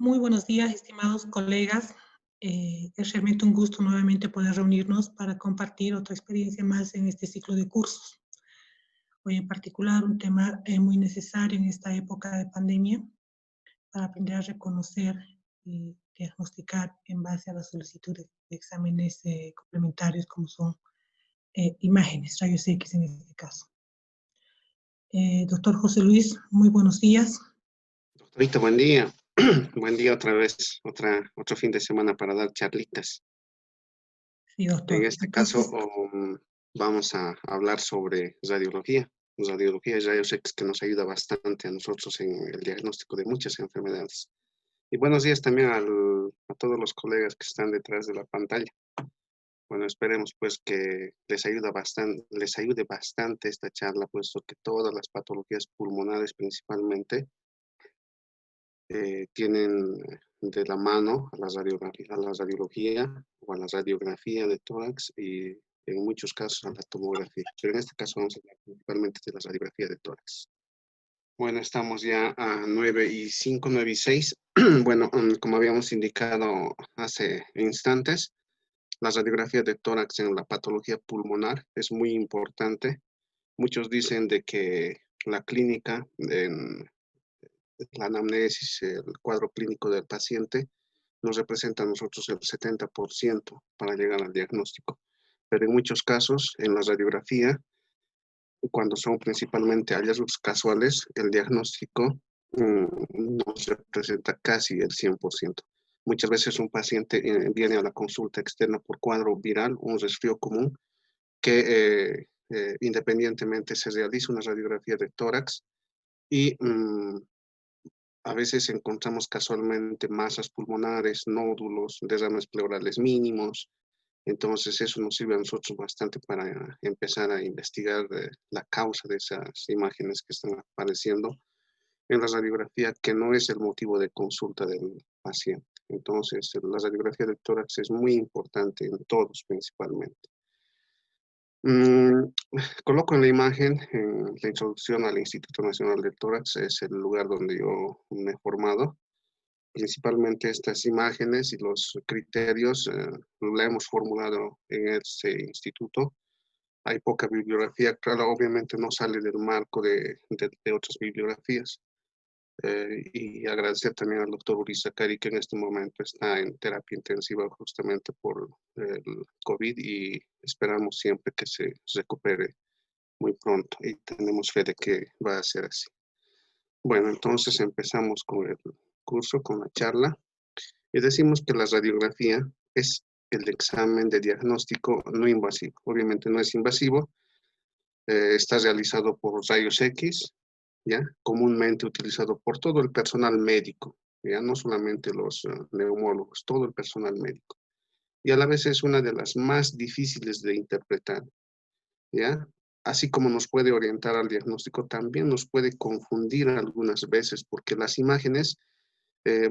Muy buenos días, estimados colegas. Es realmente un gusto nuevamente poder reunirnos para compartir otra experiencia más en este ciclo de cursos. Hoy en particular un tema muy necesario en esta época de pandemia para aprender a reconocer y diagnosticar en base a las solicitudes de exámenes complementarios como son imágenes, rayos X en este caso. Doctor José Luis, muy buenos días. Doctorita, buen día. Buen día otra vez, otro fin de semana para dar charlitas. Sí, En doctor. este caso, Entonces, vamos a hablar sobre radiología. Radiología y rayos X que nos ayuda bastante a nosotros en el diagnóstico de muchas enfermedades. Y buenos días también a todos los colegas que están detrás de la pantalla. Bueno, esperemos pues que les ayude bastante esta charla, puesto que todas las patologías pulmonares principalmente tienen de la mano a la radiología o a la radiografía de tórax y en muchos casos a la tomografía. Pero en este caso vamos a hablar principalmente de la radiografía de tórax. Bueno, estamos ya a 9:05, 9:06. Bueno, como habíamos indicado hace instantes, la radiografía de tórax en la patología pulmonar es muy importante. Muchos dicen de que la clínica en la anamnesis, el cuadro clínico del paciente, nos representa a nosotros el 70% para llegar al diagnóstico. Pero en muchos casos, en la radiografía, cuando son principalmente hallazgos casuales, el diagnóstico nos representa casi el 100%. Muchas veces un paciente viene a la consulta externa por cuadro viral, un resfrío común, que independientemente se realiza una radiografía de tórax y a veces encontramos casualmente masas pulmonares, nódulos, derrames pleurales mínimos. Entonces eso nos sirve a nosotros bastante para empezar a investigar la causa de esas imágenes que están apareciendo en la radiografía, que no es el motivo de consulta del paciente. Entonces la radiografía del tórax es muy importante en todos principalmente. Mm, Coloco en la imagen, en la introducción al Instituto Nacional del Tórax, es el lugar donde yo me he formado. Principalmente estas imágenes y los criterios la hemos formulado en ese instituto. Hay poca bibliografía, claro, obviamente no sale del marco de otras bibliografías. Y agradecer también al doctor Uri Zacari, que en este momento está en terapia intensiva justamente por el COVID y esperamos siempre que se recupere muy pronto y tenemos fe de que va a ser así. Bueno, entonces empezamos con el curso, con la charla. Y decimos que la radiografía es el examen de diagnóstico no invasivo. Obviamente no es invasivo, está realizado por rayos X, ¿ya? Comúnmente utilizado por todo el personal médico, ¿ya? No solamente los neumólogos, todo el personal médico. Y a la vez es una de las más difíciles de interpretar, ¿ya? Así como nos puede orientar al diagnóstico, también nos puede confundir algunas veces porque las imágenes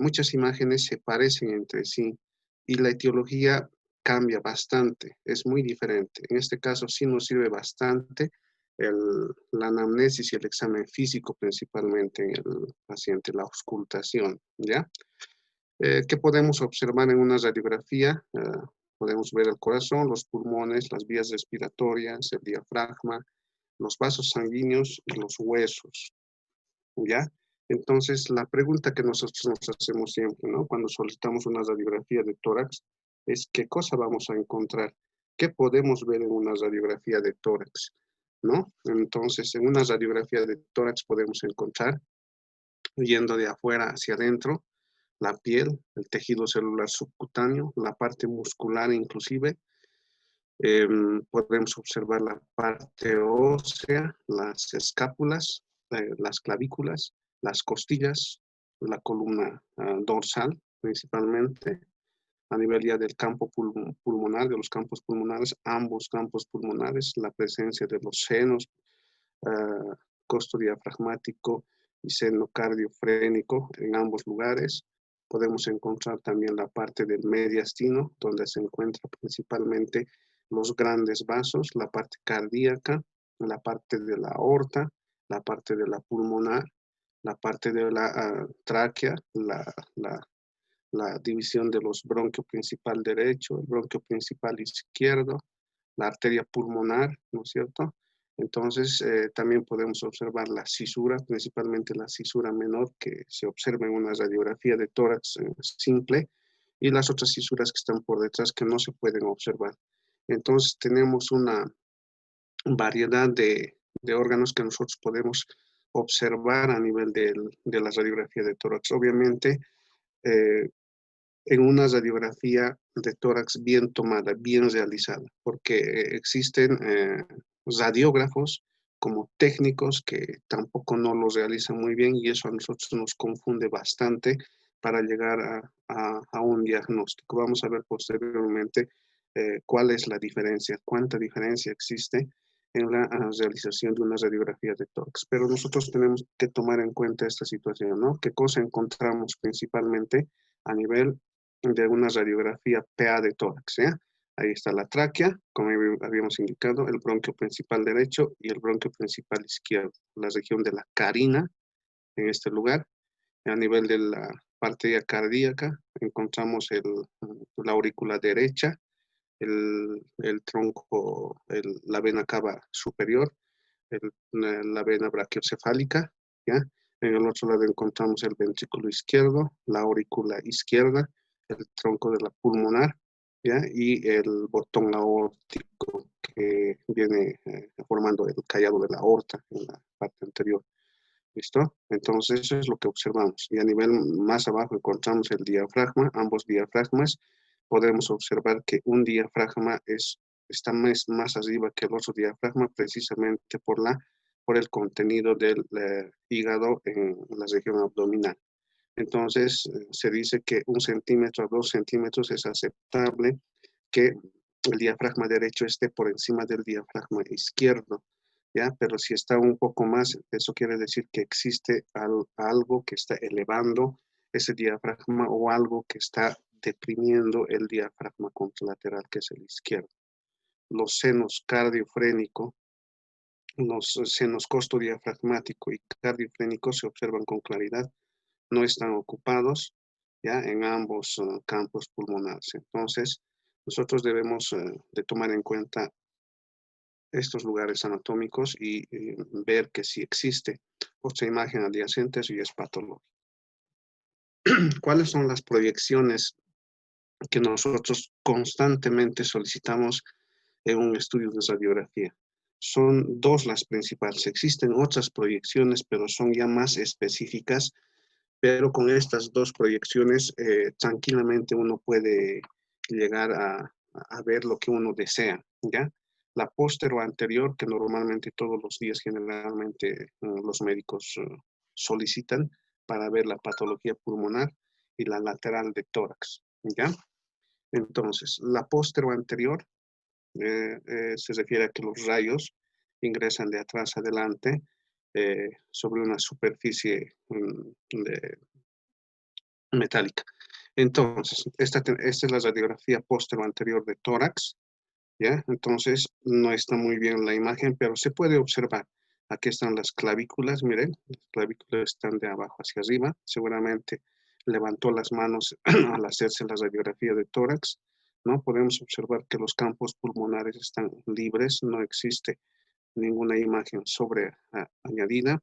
muchas imágenes se parecen entre sí y la etiología cambia bastante, es muy diferente. En este caso sí nos sirve bastante la anamnesis y el examen físico principalmente en el paciente, la auscultación, ¿ya? ¿Qué podemos observar en una radiografía? Podemos ver el corazón, los pulmones, las vías respiratorias, el diafragma, los vasos sanguíneos y los huesos, ¿ya? Entonces, la pregunta que nosotros nos hacemos siempre, ¿no? Cuando solicitamos una radiografía de tórax, es ¿qué cosa vamos a encontrar? ¿Qué podemos ver en una radiografía de tórax? ¿No? Entonces, en una radiografía de tórax podemos encontrar, yendo de afuera hacia adentro, la piel, el tejido celular subcutáneo, la parte muscular inclusive. Podemos observar la parte ósea, las escápulas, las clavículas, las costillas, la columna dorsal principalmente, a nivel ya del campo pulmonar, de los campos pulmonares, ambos campos pulmonares, la presencia de los senos, costo diafragmático y seno cardiofrénico en ambos lugares. Podemos encontrar también la parte del mediastino, donde se encuentra principalmente los grandes vasos, la parte cardíaca, la parte de la aorta, la parte de la pulmonar, la parte de la tráquea, la la división de los bronquio principal derecho, el bronquio principal izquierdo, la arteria pulmonar, ¿no es cierto? Entonces, también podemos observar la cisura, principalmente la cisura menor, que se observa en una radiografía de tórax simple, y las otras cisuras que están por detrás que no se pueden observar. Entonces, tenemos una variedad de órganos que nosotros podemos observar a nivel de la radiografía de tórax. Obviamente, en una radiografía de tórax bien tomada, bien realizada, porque existen radiógrafos como técnicos que tampoco no lo realizan muy bien y eso a nosotros nos confunde bastante para llegar a un diagnóstico. Vamos a ver posteriormente cuál es la diferencia, cuánta diferencia existe en la realización de una radiografía de tórax. Pero nosotros tenemos que tomar en cuenta esta situación, ¿no? ¿Qué cosa encontramos principalmente a nivel de una radiografía PA de tórax? ¿Ya? Ahí está la tráquea, como habíamos indicado, el bronquio principal derecho y el bronquio principal izquierdo, la región de la carina en este lugar. A nivel de la parte cardíaca encontramos la aurícula derecha, el tronco, la vena cava superior, la vena brachiocefálica, ¿ya? En el otro lado encontramos el ventrículo izquierdo, la aurícula izquierda, el tronco de la pulmonar, ¿ya? Y el botón aórtico que viene formando el callado de la aorta en la parte anterior. ¿Listo? Entonces eso es lo que observamos. Y a nivel más abajo encontramos el diafragma, ambos diafragmas. Podemos observar que un diafragma está más arriba que el otro diafragma precisamente por el contenido del hígado en la región abdominal. Entonces se dice que 1 centímetro a 2 centímetros es aceptable que el diafragma derecho esté por encima del diafragma izquierdo, ¿ya? Pero si está un poco más, eso quiere decir que existe algo que está elevando ese diafragma o algo que está deprimiendo el diafragma contralateral, que es el izquierdo. Los senos cardiofrénico, los senos costodiafragmático y cardiofrénico se observan con claridad, no están ocupados, ¿ya? En ambos campos pulmonares. Entonces, nosotros debemos de tomar en cuenta estos lugares anatómicos y ver que si existe otra imagen adyacente, eso ya es patológico. ¿Cuáles son las proyecciones que nosotros constantemente solicitamos en un estudio de radiografía? Son dos las principales. Existen otras proyecciones, pero son ya más específicas, pero con estas dos proyecciones tranquilamente uno puede llegar a ver lo que uno desea, ¿ya? La póstero anterior, que normalmente todos los días generalmente los médicos solicitan para ver la patología pulmonar, y la lateral de tórax, ¿ya? Entonces, la póstero anterior se refiere a que los rayos ingresan de atrás adelante sobre una superficie metálica. Entonces, esta es la radiografía póstero anterior de tórax, ¿ya? Entonces, no está muy bien la imagen, pero se puede observar. Aquí están las clavículas, miren, las clavículas están de abajo hacia arriba. Seguramente levantó las manos al hacerse la radiografía de tórax, ¿no? Podemos observar que los campos pulmonares están libres, no existe ninguna imagen sobre añadida.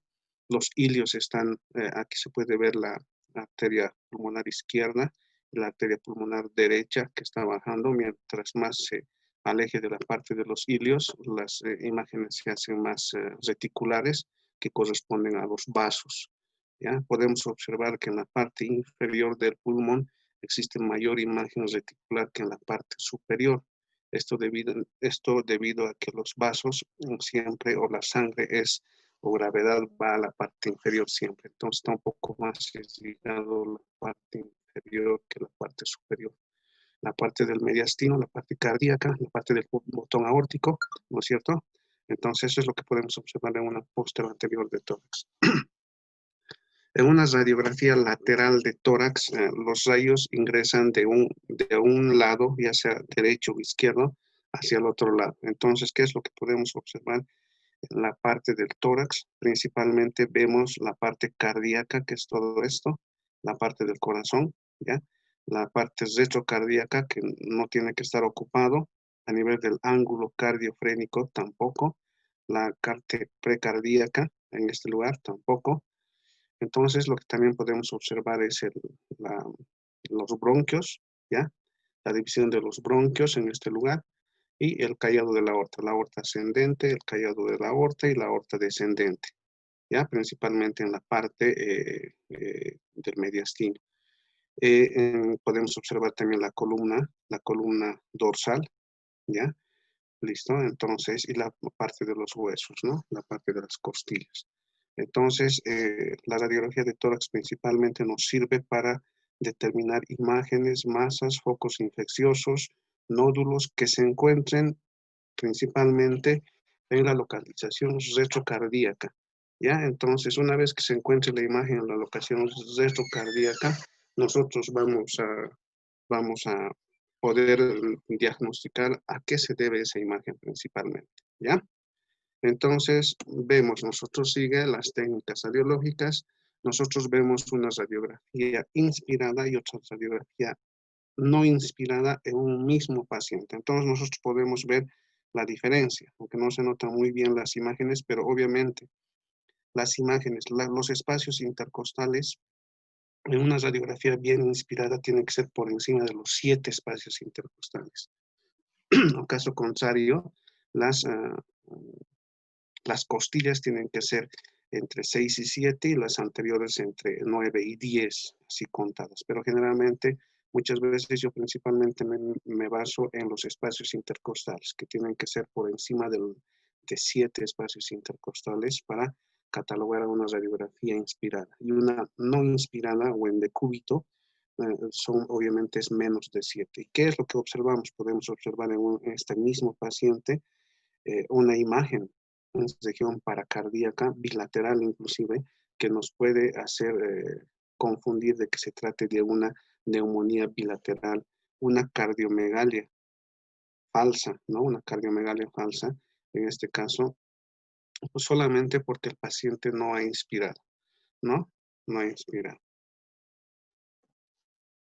Los ilios están, aquí se puede ver la arteria pulmonar izquierda y la arteria pulmonar derecha que está bajando. Mientras más se aleje de la parte de los ilios, las imágenes se hacen más reticulares, que corresponden a los vasos. ¿Ya? Podemos observar que en la parte inferior del pulmón existe mayor imagen reticular que en la parte superior. Esto debido a que los vasos siempre, o la sangre o gravedad va a la parte inferior siempre. Entonces está un poco más irrigado la parte inferior que la parte superior. La parte del mediastino, la parte cardíaca, la parte del botón aórtico, ¿no es cierto? Entonces eso es lo que podemos observar en una póstero anterior de tórax. En una radiografía lateral de tórax, los rayos ingresan de un lado, ya sea derecho o izquierdo, hacia el otro lado. Entonces, ¿qué es lo que podemos observar? En la parte del tórax, principalmente vemos la parte cardíaca, que es todo esto, la parte del corazón, ¿ya? la parte retrocardíaca, que no tiene que estar ocupado, a nivel del ángulo cardiofrénico tampoco, la parte precardíaca en este lugar tampoco. Entonces, lo que también podemos observar es los bronquios, ¿ya? La división de los bronquios en este lugar y el callado de la aorta ascendente, el callado de la aorta y la aorta descendente, ¿ya? Principalmente en la parte del mediastino. Podemos observar también la columna dorsal, ¿ya? Listo, entonces, y la parte de los huesos, ¿no? La parte de las costillas. Entonces, la radiografía de tórax principalmente nos sirve para determinar imágenes, masas, focos infecciosos, nódulos que se encuentren principalmente en la localización retrocardíaca. ¿Ya? Entonces, una vez que se encuentre la imagen en la locación retrocardíaca, nosotros vamos a poder diagnosticar a qué se debe esa imagen principalmente. ¿Ya? Entonces, vemos, nosotros sigue las técnicas radiológicas, nosotros vemos una radiografía inspirada y otra radiografía no inspirada en un mismo paciente. Entonces, nosotros podemos ver la diferencia, aunque no se notan muy bien las imágenes, pero obviamente las imágenes, los espacios intercostales en una radiografía bien inspirada tienen que ser por encima de los 7 espacios intercostales. En caso contrario, las costillas tienen que ser entre 6 y 7 y las anteriores entre 9 y 10, así contadas. Pero generalmente, muchas veces yo principalmente me baso en los espacios intercostales, que tienen que ser por encima de 7 espacios intercostales para catalogar una radiografía inspirada. Y una no inspirada o en decúbito, obviamente es menos de 7. ¿Y qué es lo que observamos? Podemos observar en este mismo paciente una imagen, una región paracardíaca, bilateral inclusive, que nos puede hacer confundir de que se trate de una neumonía bilateral, una cardiomegalia falsa, ¿no? Una cardiomegalia falsa, en este caso, pues solamente porque el paciente no ha inspirado, ¿no? No ha inspirado.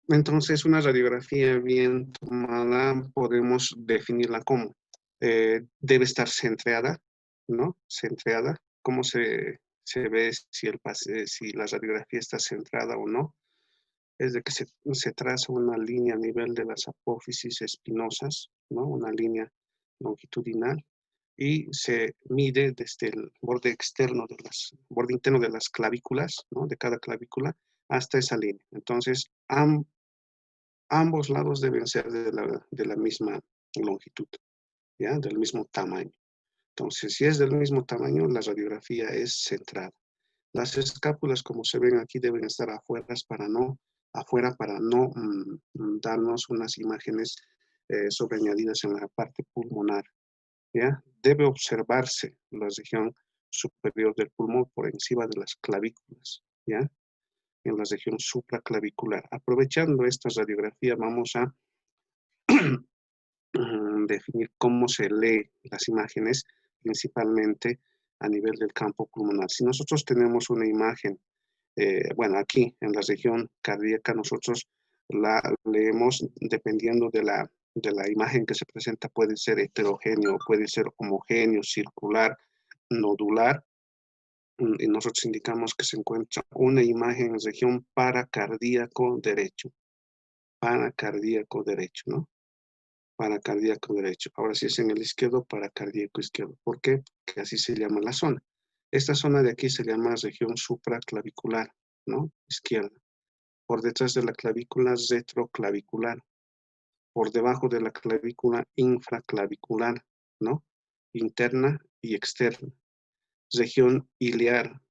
Entonces, una radiografía bien tomada podemos definirla como debe estar centrada, ¿no? Centrada. ¿Cómo se ve si la radiografía está centrada o no? Es de que se traza una línea a nivel de las apófisis espinosas, ¿no? Una línea longitudinal y se mide desde el borde externo borde interno de las clavículas, ¿no? De cada clavícula hasta esa línea. Entonces, ambos lados deben ser de la misma longitud, ¿ya? Del mismo tamaño. Entonces, si es del mismo tamaño, la radiografía es centrada. Las escápulas, como se ven aquí, deben estar afuera para no darnos unas imágenes sobreañadidas en la parte pulmonar, ¿ya? Debe observarse la región superior del pulmón por encima de las clavículas, ¿ya? En la región supraclavicular. Aprovechando esta radiografía, vamos a definir cómo se lee las imágenes, principalmente a nivel del campo pulmonar. Si nosotros tenemos una imagen, bueno, aquí en la región cardíaca, nosotros la leemos dependiendo de la imagen que se presenta, puede ser heterogéneo, puede ser homogéneo, circular, nodular, y nosotros indicamos que se encuentra una imagen en región paracardíaco derecho, ¿no? Paracardíaco derecho. Ahora si es en el izquierdo, paracardíaco izquierdo. ¿Por qué? Porque así se llama la zona. Esta zona de aquí se llama región supraclavicular, ¿no? Izquierda. Por detrás de la clavícula retroclavicular. Por debajo de la clavícula infraclavicular, ¿no? Interna y externa. Región iliar,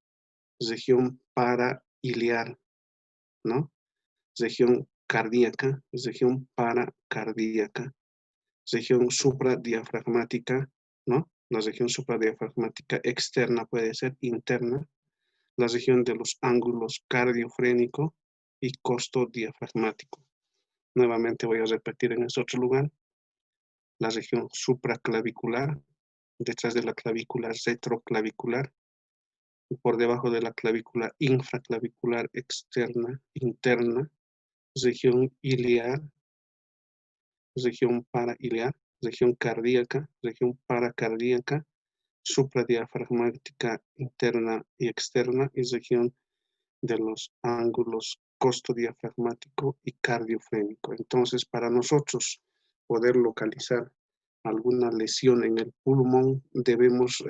región parailiar, ¿no? Región cardíaca, región paracardíaca, región supradiafragmática, ¿no? La región supradiafragmática externa puede ser interna, la región de los ángulos cardiofrénico y costodiafragmático. Nuevamente voy a repetir en este otro lugar, la región supraclavicular, detrás de la clavícula retroclavicular, y por debajo de la clavícula infraclavicular externa, interna, región iliar, región parailiar, región cardíaca, región paracardíaca, supradiafragmática interna y externa y región de los ángulos costodiafragmático y cardiofrénico. Entonces, para nosotros poder localizar alguna lesión en el pulmón, debemos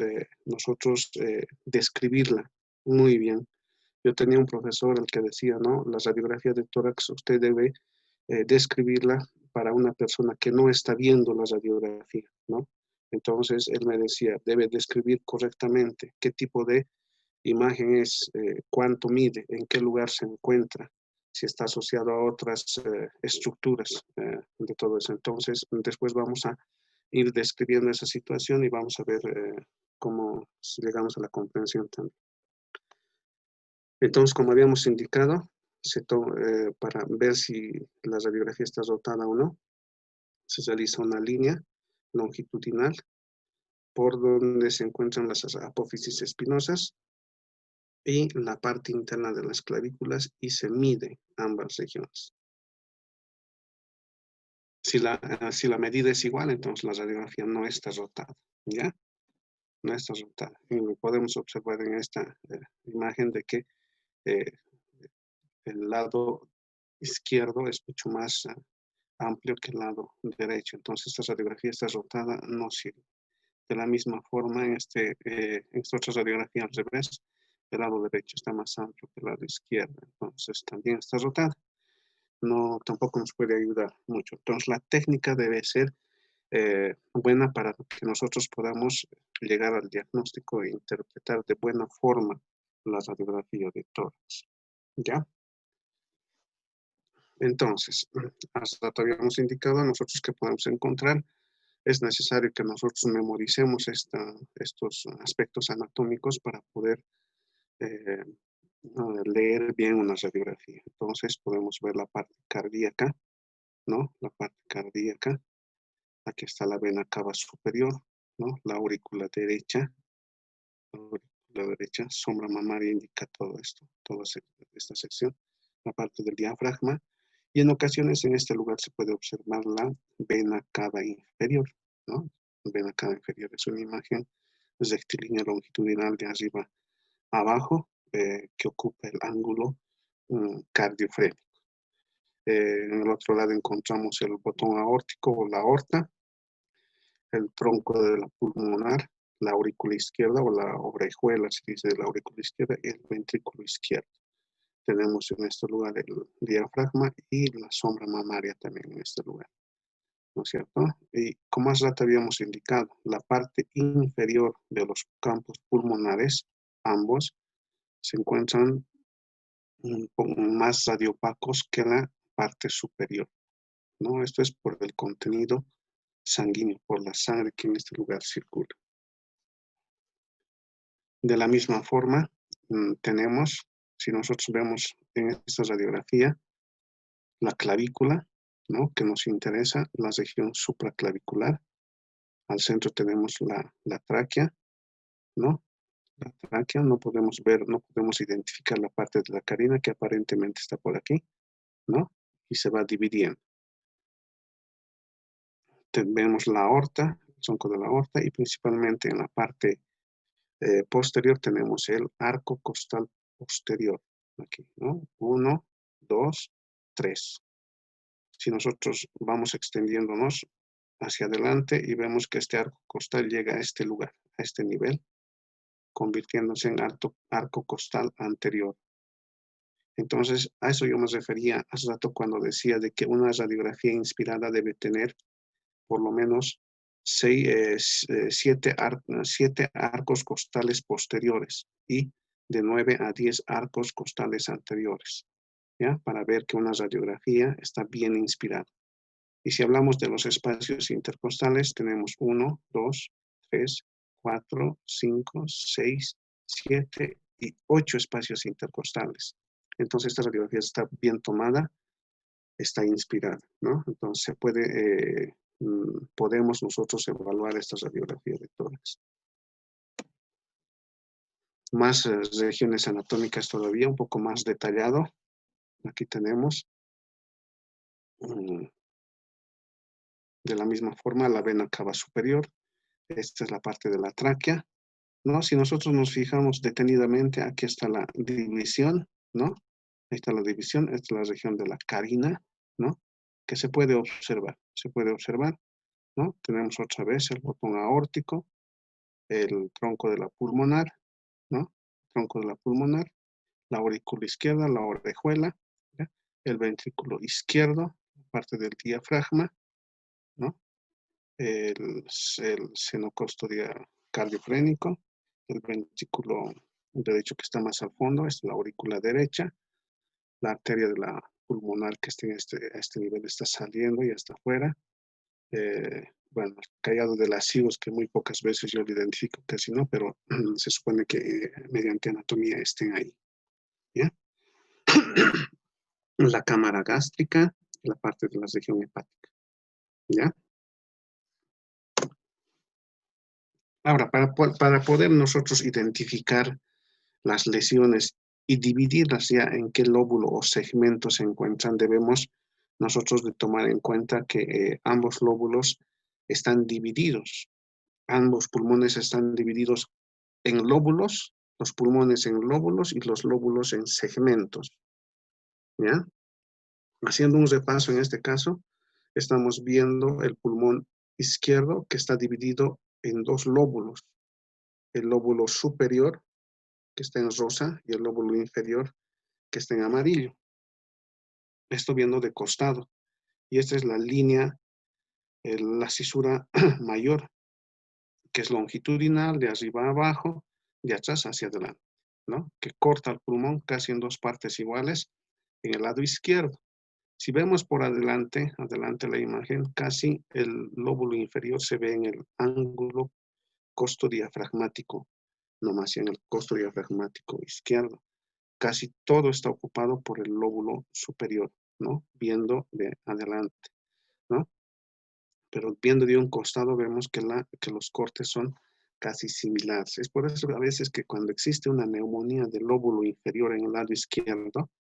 nosotros describirla muy bien. Yo tenía un profesor el que decía, ¿no? La radiografía de tórax usted debe describirla para una persona que no está viendo la radiografía, ¿no? Entonces, él me decía, debe describir correctamente qué tipo de imagen es, cuánto mide, en qué lugar se encuentra, si está asociado a otras estructuras de todo eso. Entonces, después vamos a ir describiendo esa situación y vamos a ver cómo llegamos a la comprensión también. Entonces, como habíamos indicado, para ver si la radiografía está rotada o no, se realiza una línea longitudinal por donde se encuentran las apófisis espinosas y la parte interna de las clavículas y se mide ambas regiones. Si la medida es igual, entonces la radiografía no está rotada, ¿ya? No está rotada. Y podemos observar en esta imagen de que el lado izquierdo es mucho más amplio que el lado derecho. Entonces esta radiografía está rotada, no sirve. De la misma forma, en esta otra radiografía al revés, el lado derecho está más amplio que el lado izquierdo. Entonces también está rotada. No, tampoco nos puede ayudar mucho. Entonces la técnica debe ser buena para que nosotros podamos llegar al diagnóstico e interpretar de buena forma la radiografía de tórax. ¿Ya? Entonces, hasta habíamos indicado nosotros que podemos encontrar. Es necesario que nosotros memoricemos estos aspectos anatómicos para poder leer bien una radiografía. Entonces podemos ver la parte cardíaca, ¿no? La parte cardíaca. Aquí está la vena cava superior, ¿no? La aurícula derecha. La aurícula derecha, sombra mamaria indica todo esto, toda esta sección. La parte del diafragma. Y en ocasiones en este lugar se puede observar la vena cava inferior, ¿no? Vena cava inferior es una imagen rectilínea longitudinal de arriba a abajo que ocupa el ángulo cardiofrénico. En el otro lado encontramos el botón aórtico o la aorta, el tronco de la pulmonar, la aurícula izquierda o la orejuela, se dice, de la aurícula izquierda y el ventrículo izquierdo. Tenemos en este lugar el diafragma y la sombra mamaria también en este lugar, ¿no es cierto? Y como hace rato habíamos indicado, la parte inferior de los campos pulmonares, ambos, se encuentran un poco más radiopacos que la parte superior, ¿no? Esto es por el contenido sanguíneo, por la sangre que en este lugar circula. De la misma forma, tenemos, si nosotros vemos en esta radiografía, la clavícula, ¿no? Que nos interesa, la región supraclavicular. Al centro tenemos la tráquea, ¿no? La tráquea, no podemos ver, no podemos identificar la parte de la carina que aparentemente está por aquí, ¿no? Y se va dividiendo. Vemos la aorta, el tronco de la aorta, y principalmente en la parte posterior tenemos el arco costal posterior. Aquí, ¿no? 1, 2, 3. Si nosotros vamos extendiéndonos hacia adelante y vemos que este arco costal llega a este lugar, a este nivel, convirtiéndose en arco costal anterior. Entonces, a eso yo me refería hace rato cuando decía de que una radiografía inspirada debe tener por lo menos 7 arcos costales posteriores y de 9 a 10 arcos costales anteriores, ¿ya? Para ver que una radiografía está bien inspirada. Y si hablamos de los espacios intercostales, tenemos 1, 2, 3, 4, 5, 6, 7 y 8 espacios intercostales. Entonces, esta radiografía está bien tomada, está inspirada, ¿no? Entonces, podemos nosotros evaluar esta radiografía de tórax. Más regiones anatómicas todavía, un poco más detallado. Aquí tenemos De la misma forma, la vena cava superior. Esta es la parte de la tráquea, ¿no? Si nosotros nos fijamos detenidamente, aquí está la división, ¿no? Ahí está la división, esta es la región de la carina, ¿no? Que se puede observar, ¿no? Tenemos otra vez el botón aórtico, el tronco de la pulmonar, ¿no? Tronco de la pulmonar, la aurícula izquierda, la orejuela, ¿ya? El ventrículo izquierdo, parte del diafragma, ¿no? El seno cardiofrénico, el ventrículo derecho que está más al fondo, es la aurícula derecha, la arteria de la pulmonar que está a este nivel está saliendo y está afuera. Bueno, el callado de las cibos, que muy pocas veces yo lo identifico, casi no, pero se supone que mediante anatomía estén ahí. ¿Ya? La cámara gástrica, la parte de la región hepática. ¿Ya? Ahora, para poder nosotros identificar las lesiones y dividirlas ya en qué lóbulo o segmento se encuentran, debemos nosotros de tomar en cuenta que ambos lóbulos están divididos. Ambos pulmones están divididos en lóbulos, los pulmones en lóbulos y los lóbulos en segmentos. ¿Ya? Haciendo un repaso en este caso, estamos viendo el pulmón izquierdo que está dividido en dos lóbulos. El lóbulo superior, que está en rosa, y el lóbulo inferior, que está en amarillo. Esto viendo de costado. Y esta es la línea, la cisura mayor, que es longitudinal, de arriba a abajo, de atrás hacia adelante, ¿no? Que corta el pulmón casi en dos partes iguales en el lado izquierdo. Si vemos por adelante la imagen, casi el lóbulo inferior se ve en el ángulo costodiafragmático, nomás en el costodiafragmático izquierdo. Casi todo está ocupado por el lóbulo superior, ¿no? Viendo de adelante, ¿no? Pero viendo de un costado vemos que los cortes son casi similares. Es por eso a veces que cuando existe una neumonía del lóbulo inferior en el lado izquierdo,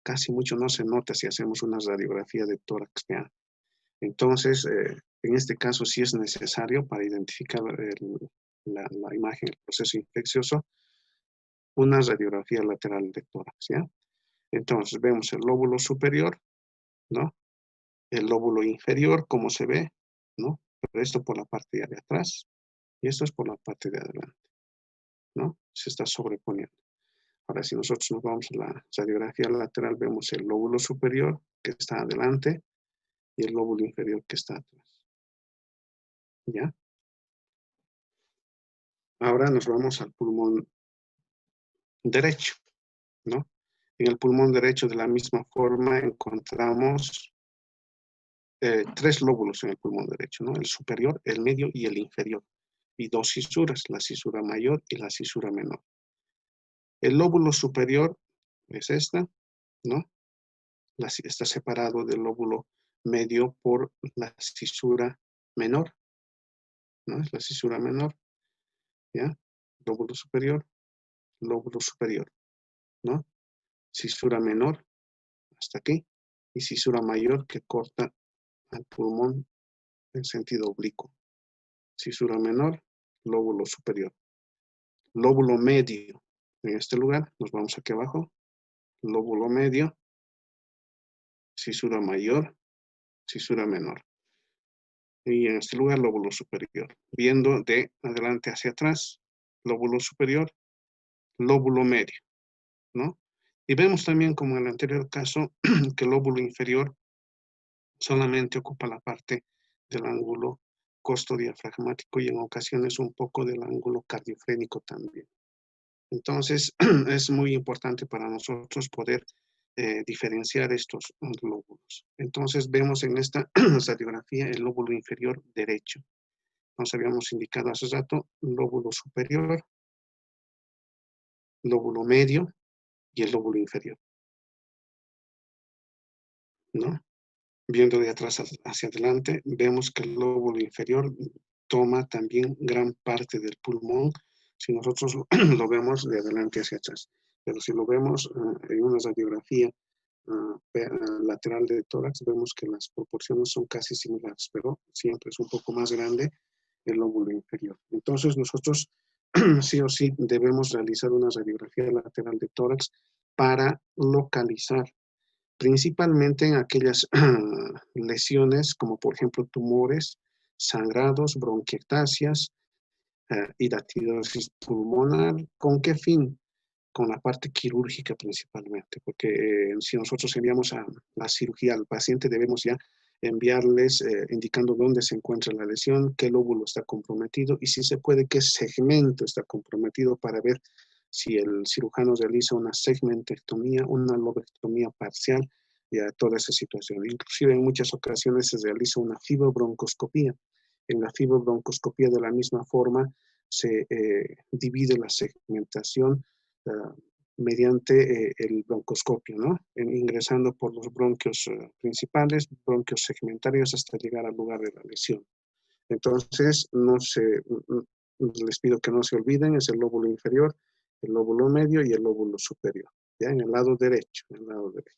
casi mucho no se nota si hacemos una radiografía de tórax, ¿ya? Entonces, en este caso sí es necesario para identificar la imagen, el proceso infeccioso, una radiografía lateral de tórax, ¿ya? Entonces, vemos el lóbulo superior, ¿no? El lóbulo inferior, cómo se ve, ¿no? Pero esto por la parte de atrás y esto es por la parte de adelante, ¿no? Se está sobreponiendo. Ahora, si nosotros nos vamos a la radiografía lateral, vemos el lóbulo superior que está adelante y el lóbulo inferior que está atrás. ¿Ya? Ahora nos vamos al pulmón derecho, ¿no? En el pulmón derecho de la misma forma encontramos tres lóbulos en el pulmón derecho, ¿no? El superior, el medio y el inferior. Y dos cisuras, la cisura mayor y la cisura menor. El lóbulo superior es esta, ¿no? Está separado del lóbulo medio por la cisura menor, ¿no? Es la cisura menor, ¿ya? Lóbulo superior, ¿no? Cisura menor, hasta aquí, y cisura mayor que corta al pulmón en sentido oblicuo. Cisura menor, lóbulo superior. Lóbulo medio, en este lugar, nos vamos aquí abajo, lóbulo medio, cisura mayor, cisura menor. Y en este lugar, lóbulo superior. Viendo de adelante hacia atrás, lóbulo superior, lóbulo medio, ¿no? Y vemos también, como en el anterior caso, que el lóbulo inferior solamente ocupa la parte del ángulo costodiafragmático y en ocasiones un poco del ángulo cardiofrénico también. Entonces, es muy importante para nosotros poder diferenciar estos lóbulos. Entonces, vemos en esta radiografía el lóbulo inferior derecho. Nos habíamos indicado hace rato lóbulo superior, lóbulo medio y el lóbulo inferior, ¿no? Viendo de atrás hacia adelante, vemos que el lóbulo inferior toma también gran parte del pulmón si nosotros lo vemos de adelante hacia atrás. Pero si lo vemos en una radiografía lateral de tórax, vemos que las proporciones son casi similares, pero siempre es un poco más grande el lóbulo inferior. Entonces nosotros sí o sí debemos realizar una radiografía lateral de tórax para localizar, principalmente en aquellas lesiones como por ejemplo tumores, sangrados, bronquiectasias, hidatidosis pulmonar. ¿Con qué fin? Con la parte quirúrgica principalmente, porque si nosotros enviamos a la cirugía al paciente, debemos ya enviarles indicando dónde se encuentra la lesión, qué lóbulo está comprometido y si se puede, qué segmento está comprometido para ver si el cirujano realiza una segmentectomía, una lobectomía parcial, ya toda esa situación. Inclusive en muchas ocasiones se realiza una fibrobroncoscopía. En la fibrobroncoscopía de la misma forma se divide la segmentación mediante el broncoscopio, ¿no? Ingresando por los bronquios principales, bronquios segmentarios hasta llegar al lugar de la lesión. Entonces, les pido que no se olviden, es el lóbulo inferior, el lóbulo medio y el lóbulo superior, ¿ya? En el lado derecho, en el lado derecho.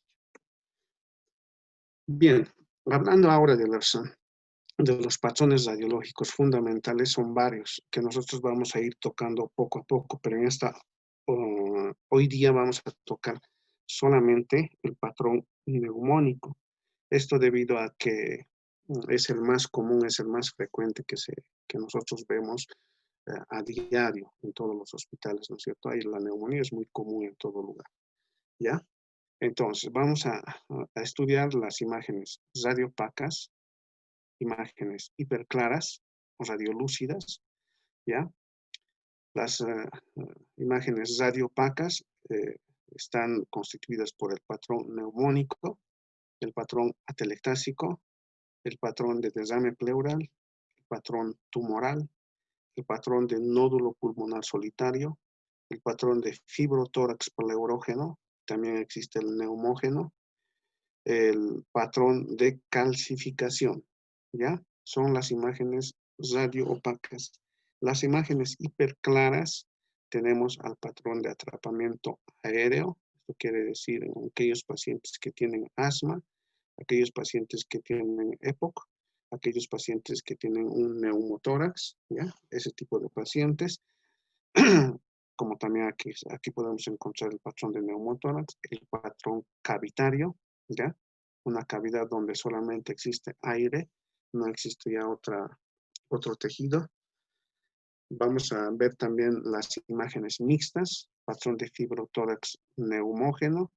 Bien, hablando ahora de los patrones radiológicos fundamentales, son varios que nosotros vamos a ir tocando poco a poco, pero hoy día vamos a tocar solamente el patrón neumónico. Esto debido a que es el más común, es el más frecuente que nosotros vemos a diario en todos los hospitales, ¿no es cierto? Ahí la neumonía es muy común en todo lugar, ¿ya? Entonces, vamos a estudiar las imágenes radiopacas, imágenes hiperclaras o radiolúcidas, ¿ya? Las imágenes radiopacas están constituidas por el patrón neumónico, el patrón atelectásico, el patrón de derrame pleural, el patrón tumoral, el patrón de nódulo pulmonar solitario, el patrón de fibrotórax pleurógeno, también existe el neumógeno, el patrón de calcificación, ¿ya? Son las imágenes radioopacas. Las imágenes hiperclaras tenemos al patrón de atrapamiento aéreo. Esto quiere decir en aquellos pacientes que tienen asma, aquellos pacientes que tienen EPOC, aquellos pacientes que tienen un neumotórax, ¿ya? Ese tipo de pacientes. Como también aquí podemos encontrar el patrón de neumotórax, el patrón cavitario, ¿ya? Una cavidad donde solamente existe aire, no existe ya otro tejido. Vamos a ver también las imágenes mixtas, patrón de fibrotórax neumógeno,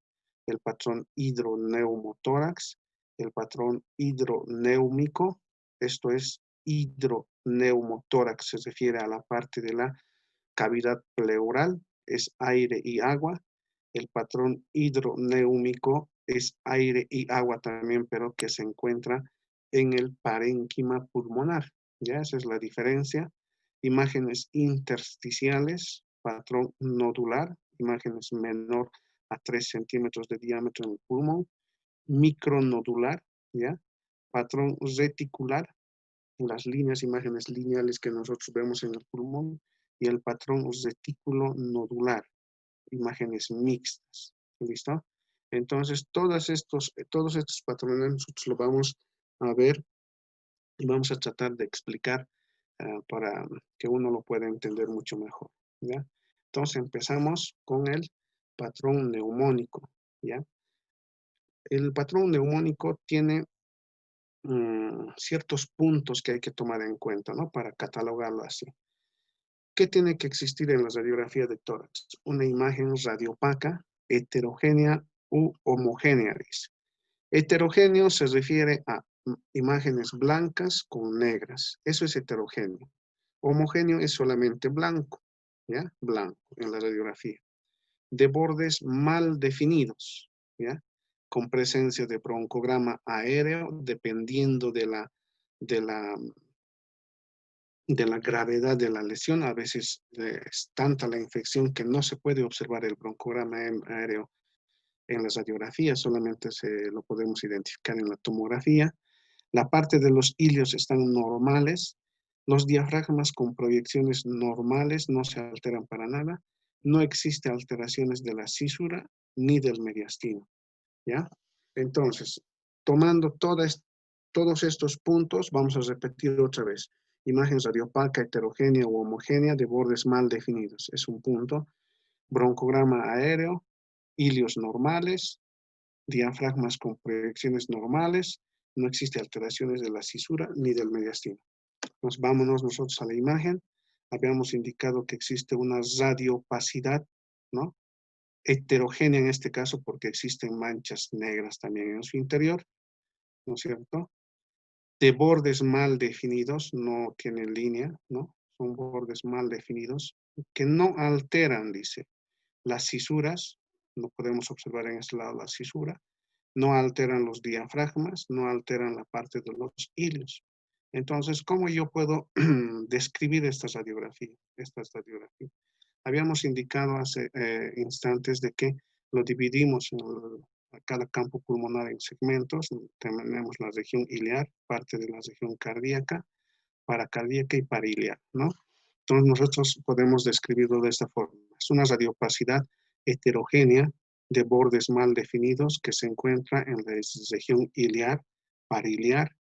el patrón hidroneumotórax, el patrón hidronéumico, esto es hidroneumotórax, se refiere a la parte de la cavidad pleural, es aire y agua. El patrón hidronéumico es aire y agua también, pero que se encuentra en el parénquima pulmonar. ¿Ya? Esa es la diferencia. Imágenes intersticiales, patrón nodular, imágenes menor a 3 centímetros de diámetro en el pulmón. Micronodular, ¿ya? Patrón reticular, las líneas, imágenes lineales que nosotros vemos en el pulmón, y el patrón retículo nodular, imágenes mixtas. ¿Listo? Entonces, todos estos patrones nosotros lo vamos a ver y vamos a tratar de explicar para que uno lo pueda entender mucho mejor, ¿ya? Entonces, empezamos con el patrón neumónico, ¿ya? El patrón neumónico tiene ciertos puntos que hay que tomar en cuenta, ¿no? Para catalogarlo así. ¿Qué tiene que existir en la radiografía de tórax? Una imagen radiopaca, heterogénea u homogénea, dice. Heterogéneo se refiere a imágenes blancas con negras. Eso es heterogéneo. Homogéneo es solamente blanco, ¿ya? Blanco en la radiografía. De bordes mal definidos, ¿ya? Con presencia de broncograma aéreo, dependiendo de la gravedad de la lesión. A veces es tanta la infección que no se puede observar el broncograma aéreo en las radiografías, solamente lo podemos identificar en la tomografía. La parte de los ilios están normales, los diafragmas con proyecciones normales no se alteran para nada, no existe alteraciones de la cisura ni del mediastino. ¿ya? Entonces, tomando todos estos puntos, vamos a repetir otra vez. Imagen radiopaca, heterogénea o homogénea de bordes mal definidos. Es un punto. Broncograma aéreo, hilios normales, diafragmas con proyecciones normales, no existe alteraciones de la cisura ni del mediastino. Entonces, vámonos nosotros a la imagen. Habíamos indicado que existe una radiopacidad, ¿no? Heterogénea en este caso porque existen manchas negras también en su interior, ¿no es cierto? De bordes mal definidos, no tienen línea, ¿no? Son bordes mal definidos que no alteran, dice, las cisuras, no podemos observar en este lado la cisura, no alteran los diafragmas, no alteran la parte de los hilios. Entonces, ¿cómo yo puedo describir esta radiografía? Habíamos indicado hace instantes de que lo dividimos a cada campo pulmonar en segmentos. Tenemos la región iliar, parte de la región cardíaca, paracardíaca y pariliar, ¿no? Entonces nosotros podemos describirlo de esta forma. Es una radiopacidad heterogénea de bordes mal definidos que se encuentra en la región iliar, pariliar,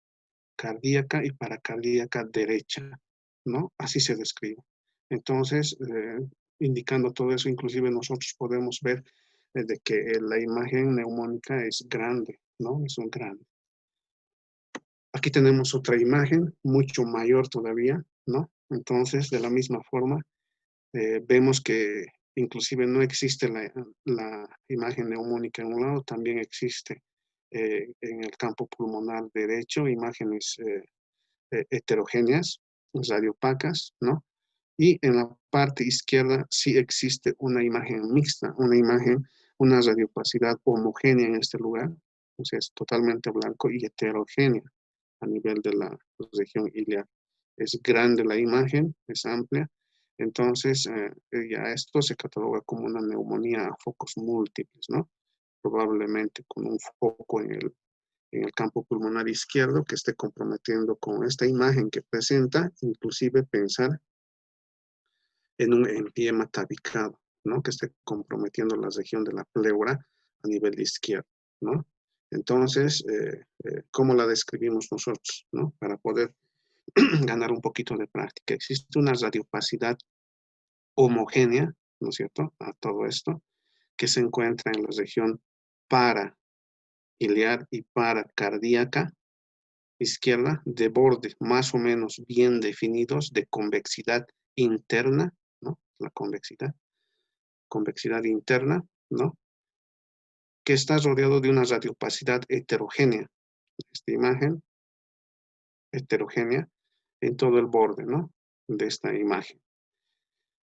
cardíaca y paracardíaca derecha, ¿no? Así se describe. Entonces, indicando todo eso, inclusive nosotros podemos ver de que la imagen neumónica es grande, ¿no? Es un grande. Aquí tenemos otra imagen, mucho mayor todavía, ¿no? Entonces, de la misma forma, vemos que inclusive no existe la imagen neumónica en un lado, también existe en el campo pulmonar derecho imágenes heterogéneas, radiopacas, ¿no? Y en la parte izquierda sí existe una imagen mixta, una radiopacidad homogénea en este lugar, o sea, es totalmente blanco y heterogénea a nivel de la región iliar. Es grande la imagen, es amplia, entonces ya esto se cataloga como una neumonía a focos múltiples, ¿no? Probablemente con un foco en el campo pulmonar izquierdo que esté comprometiendo con esta imagen que presenta, inclusive pensar en un empiema tabicado, ¿no? Que esté comprometiendo la región de la pleura a nivel izquierdo, ¿no? Entonces, ¿cómo la describimos nosotros, ¿no? Para poder ganar un poquito de práctica. Existe una radiopacidad homogénea, ¿no es cierto?, a todo esto, que se encuentra en la región parailiar y paracardíaca izquierda, de bordes más o menos bien definidos, de convexidad interna, ¿no? La convexidad interna, ¿no? Que está rodeado de una radiopacidad heterogénea. Esta imagen heterogénea en todo el borde, ¿no? De esta imagen.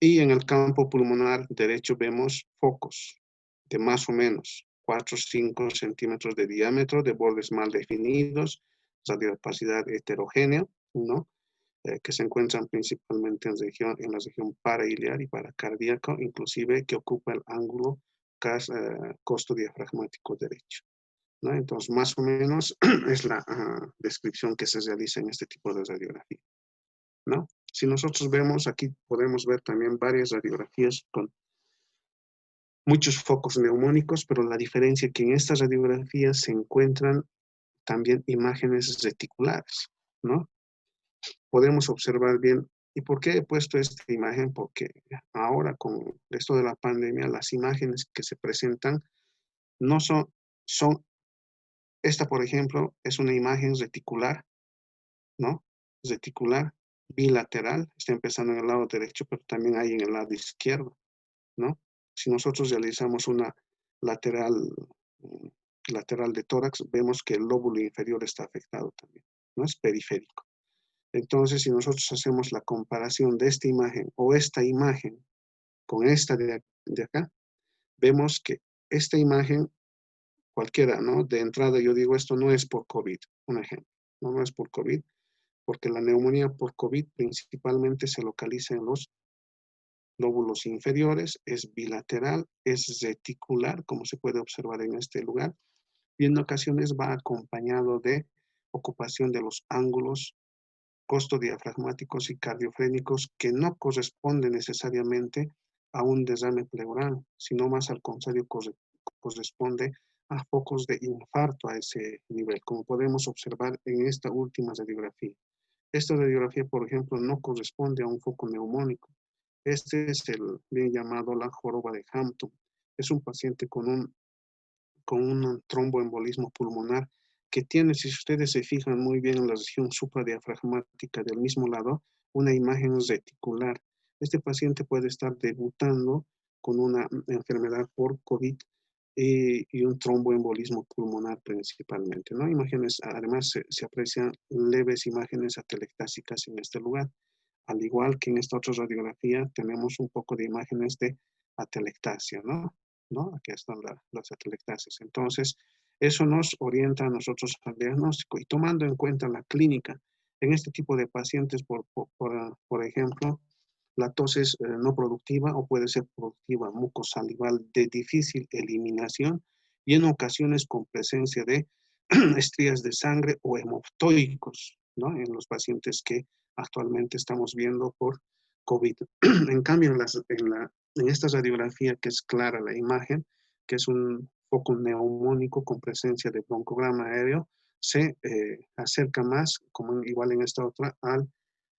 Y en el campo pulmonar derecho vemos focos de más o menos 4 o 5 centímetros de diámetro, de bordes mal definidos, radiopacidad heterogénea, ¿no? Que se encuentran principalmente en la región parailiar y paracardíaco, inclusive que ocupa el ángulo costo diafragmático derecho, ¿no? Entonces, más o menos es la descripción que se realiza en este tipo de radiografía, ¿no? Si nosotros vemos, aquí podemos ver también varias radiografías con muchos focos neumónicos, pero la diferencia es que en estas radiografías se encuentran también imágenes reticulares, ¿no? Podemos observar bien. ¿Y por qué he puesto esta imagen? Porque ahora con esto de la pandemia, las imágenes que se presentan no son, esta por ejemplo, es una imagen reticular, ¿no? Reticular, bilateral, está empezando en el lado derecho, pero también hay en el lado izquierdo, ¿no? Si nosotros realizamos una lateral, lateral de tórax, vemos que el lóbulo inferior está afectado también, ¿no? Es periférico. Entonces, si nosotros hacemos la comparación de esta imagen o esta imagen con esta de acá, vemos que esta imagen, cualquiera, ¿no? De entrada yo digo, esto no es por COVID, un ejemplo, no es por COVID, porque la neumonía por COVID principalmente se localiza en los lóbulos inferiores, es bilateral, es reticular, como se puede observar en este lugar, y en ocasiones va acompañado de ocupación de los ángulos costodiafragmáticos y cardiofrénicos que no corresponden necesariamente a un derrame pleural, sino más al contrario corresponde a focos de infarto a ese nivel, como podemos observar en esta última radiografía. Esta radiografía, por ejemplo, no corresponde a un foco neumónico. Este es el bien llamado la joroba de Hampton. Es un paciente con un tromboembolismo pulmonar que tiene, si ustedes se fijan muy bien en la región supradiafragmática del mismo lado, una imagen reticular. Este paciente puede estar debutando con una enfermedad por COVID y un tromboembolismo pulmonar principalmente, ¿no? Imágenes, además se aprecian leves imágenes atelectásicas en este lugar. Al igual que en esta otra radiografía, tenemos un poco de imágenes de atelectasia, ¿no? Aquí están las atelectasias. Entonces, eso nos orienta a nosotros al diagnóstico y tomando en cuenta la clínica. En este tipo de pacientes, por ejemplo, la tos es no productiva o puede ser productiva mucosalival de difícil eliminación y en ocasiones con presencia de estrías de sangre o hemoptoicos, ¿no? En los pacientes que actualmente estamos viendo por COVID. En cambio, en esta radiografía que es clara la imagen, que es un foco neumónico con presencia de broncograma aéreo, se acerca más, como igual en esta otra,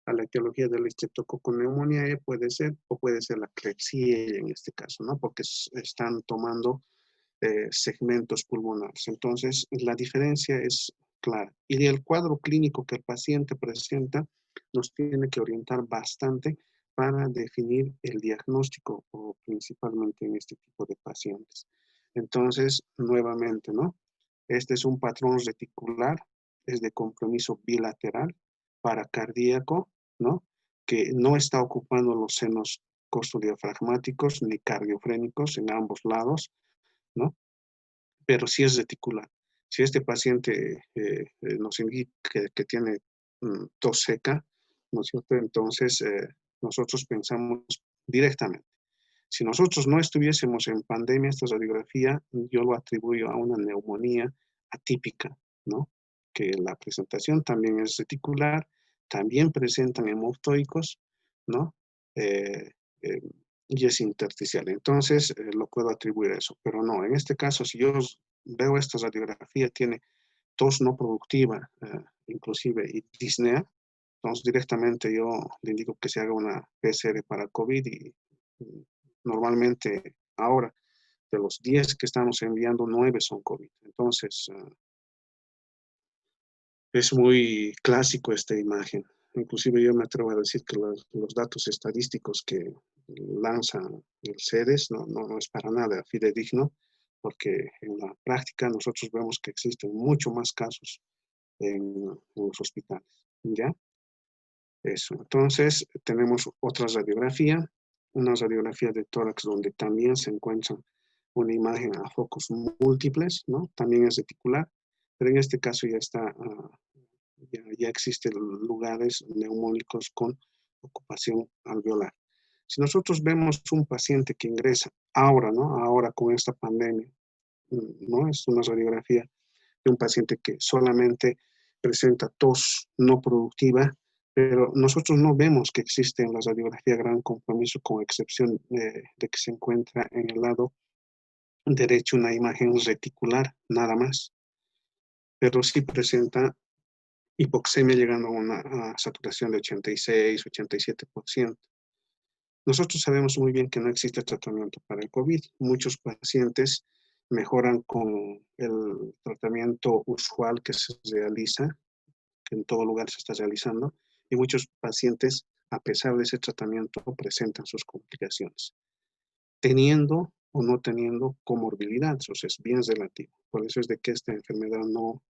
a la etiología de la estreptococo neumoniae puede ser, o puede ser la Klebsiella en este caso, ¿no? Porque están tomando segmentos pulmonares. Entonces, la diferencia es clara. Y el cuadro clínico que el paciente presenta nos tiene que orientar bastante para definir el diagnóstico, o principalmente en este tipo de pacientes. Entonces, nuevamente, ¿no? Este es un patrón reticular, es de compromiso bilateral, paracardíaco, ¿no? Que no está ocupando los senos costodiafragmáticos ni cardiofrénicos en ambos lados, ¿no? Pero sí es reticular. Si este paciente nos indica que tiene tos seca, ¿no es cierto? Entonces, nosotros pensamos directamente. Si nosotros no estuviésemos en pandemia, esta radiografía yo lo atribuyo a una neumonía atípica, ¿no? Que la presentación también es reticular, también presentan hemoptoicos, ¿no? Eh, eh, y es intersticial. Entonces, lo puedo atribuir a eso. Pero no, en este caso, si yo veo esta radiografía, tiene tos no productiva, inclusive, y disnea, entonces directamente yo le indico que se haga una PCR para COVID y normalmente ahora de los 10 que estamos enviando, 9 son COVID. Entonces, es muy clásico esta imagen. Inclusive yo me atrevo a decir que los datos estadísticos que lanza el CEDES no es para nada fidedigno, porque en la práctica nosotros vemos que existen mucho más casos en los hospitales. ¿Ya? Eso. Entonces, tenemos otra radiografía, una radiografía de tórax donde también se encuentra una imagen a focos múltiples, ¿no? También es reticular, pero en este caso ya está, ya existen lugares neumónicos con ocupación alveolar. Si nosotros vemos un paciente que ingresa ahora, ¿no? Ahora con esta pandemia, ¿no? Es una radiografía de un paciente que solamente presenta tos no productiva, pero nosotros no vemos que existe en la radiografía gran compromiso, con excepción de que se encuentra en el lado derecho una imagen reticular, nada más, pero sí presenta hipoxemia llegando a una saturación de 86, 87%. Nosotros sabemos muy bien que no existe tratamiento para el COVID. Muchos pacientes mejoran con el tratamiento usual que se realiza, que en todo lugar se está realizando, y muchos pacientes, a pesar de ese tratamiento, presentan sus complicaciones, teniendo o no teniendo comorbilidad, o sea, es bien relativo. Por eso es de que esta enfermedad no,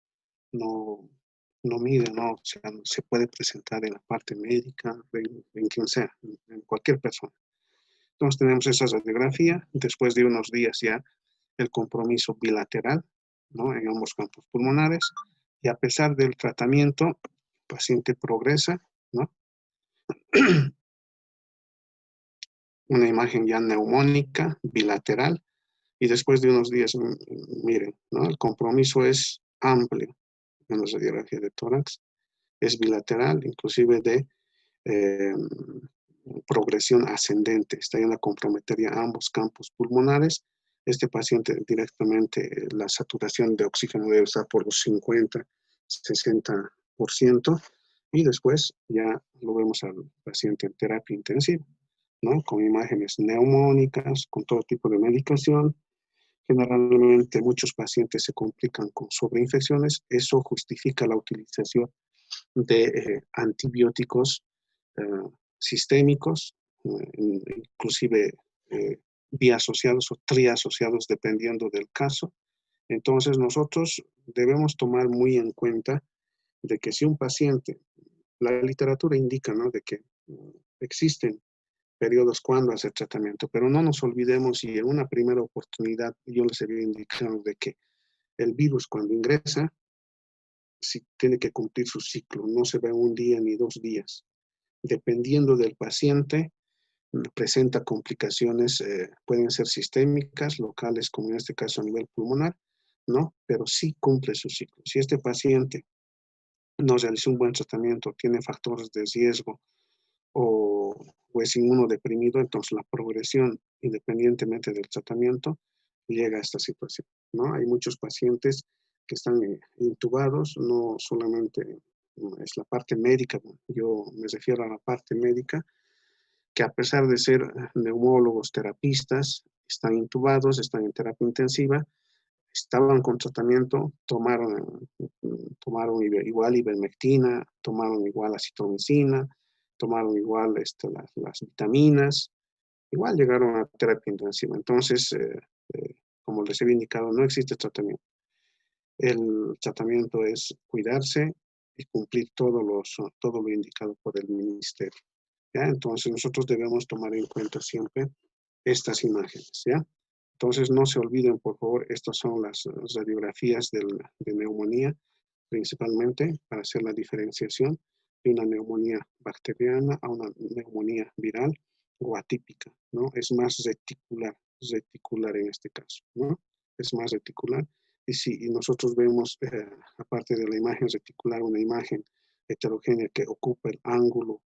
no mide, ¿no? O sea, se puede presentar en la parte médica, en quien sea, en cualquier persona. Entonces tenemos esa radiografía, después de unos días ya el compromiso bilateral, ¿no? En ambos campos pulmonares, y a pesar del tratamiento, el paciente progresa, ¿no? Una imagen ya neumónica, bilateral, y después de unos días, miren, ¿no? El compromiso es amplio en la radiografía de tórax, es bilateral, inclusive de progresión ascendente, está yendo a comprometer ya ambos campos pulmonares, Este paciente directamente la saturación de oxígeno debe estar por los 50, 60%, y después ya lo vemos al paciente en terapia intensiva, ¿no? Con imágenes neumónicas, con todo tipo de medicación. Generalmente muchos pacientes se complican con sobreinfecciones. Eso justifica la utilización de antibióticos eh, sistémicos, inclusive biasociados o triasociados dependiendo del caso. Entonces nosotros debemos tomar muy en cuenta de que si un paciente, la literatura indica, ¿no?, de que existen periodos cuando hacer tratamiento, pero no nos olvidemos, y en una primera oportunidad yo les había indicado de que el virus cuando ingresa, sí tiene que cumplir su ciclo, no se ve un día ni 2 días. Dependiendo del paciente, presenta complicaciones, pueden ser sistémicas, locales, como en este caso a nivel pulmonar, ¿no? Pero sí cumple su ciclo. Si este paciente no realizó un buen tratamiento, tiene factores de riesgo o es inmunodeprimido, entonces la progresión, independientemente del tratamiento, llega a esta situación, ¿no? Hay muchos pacientes que están intubados, no solamente es la parte médica, yo me refiero a la parte médica, que a pesar de ser neumólogos, terapistas, están intubados, están en terapia intensiva, estaban con tratamiento, tomaron igual ivermectina, tomaron igual acitromicina, tomaron igual las vitaminas, igual llegaron a terapia intensiva. Entonces, como les he indicado, no existe tratamiento. El tratamiento es cuidarse y cumplir todo lo indicado por el ministerio, ¿ya? Entonces, nosotros debemos tomar en cuenta siempre estas imágenes, ¿ya? Entonces, no se olviden, por favor, estas son las radiografías de neumonía, principalmente para hacer la diferenciación de una neumonía bacteriana a una neumonía viral o atípica, ¿no? Es más reticular en este caso, ¿no? Es más reticular. Y si nosotros vemos, aparte de la imagen reticular, una imagen heterogénea que ocupa el ángulo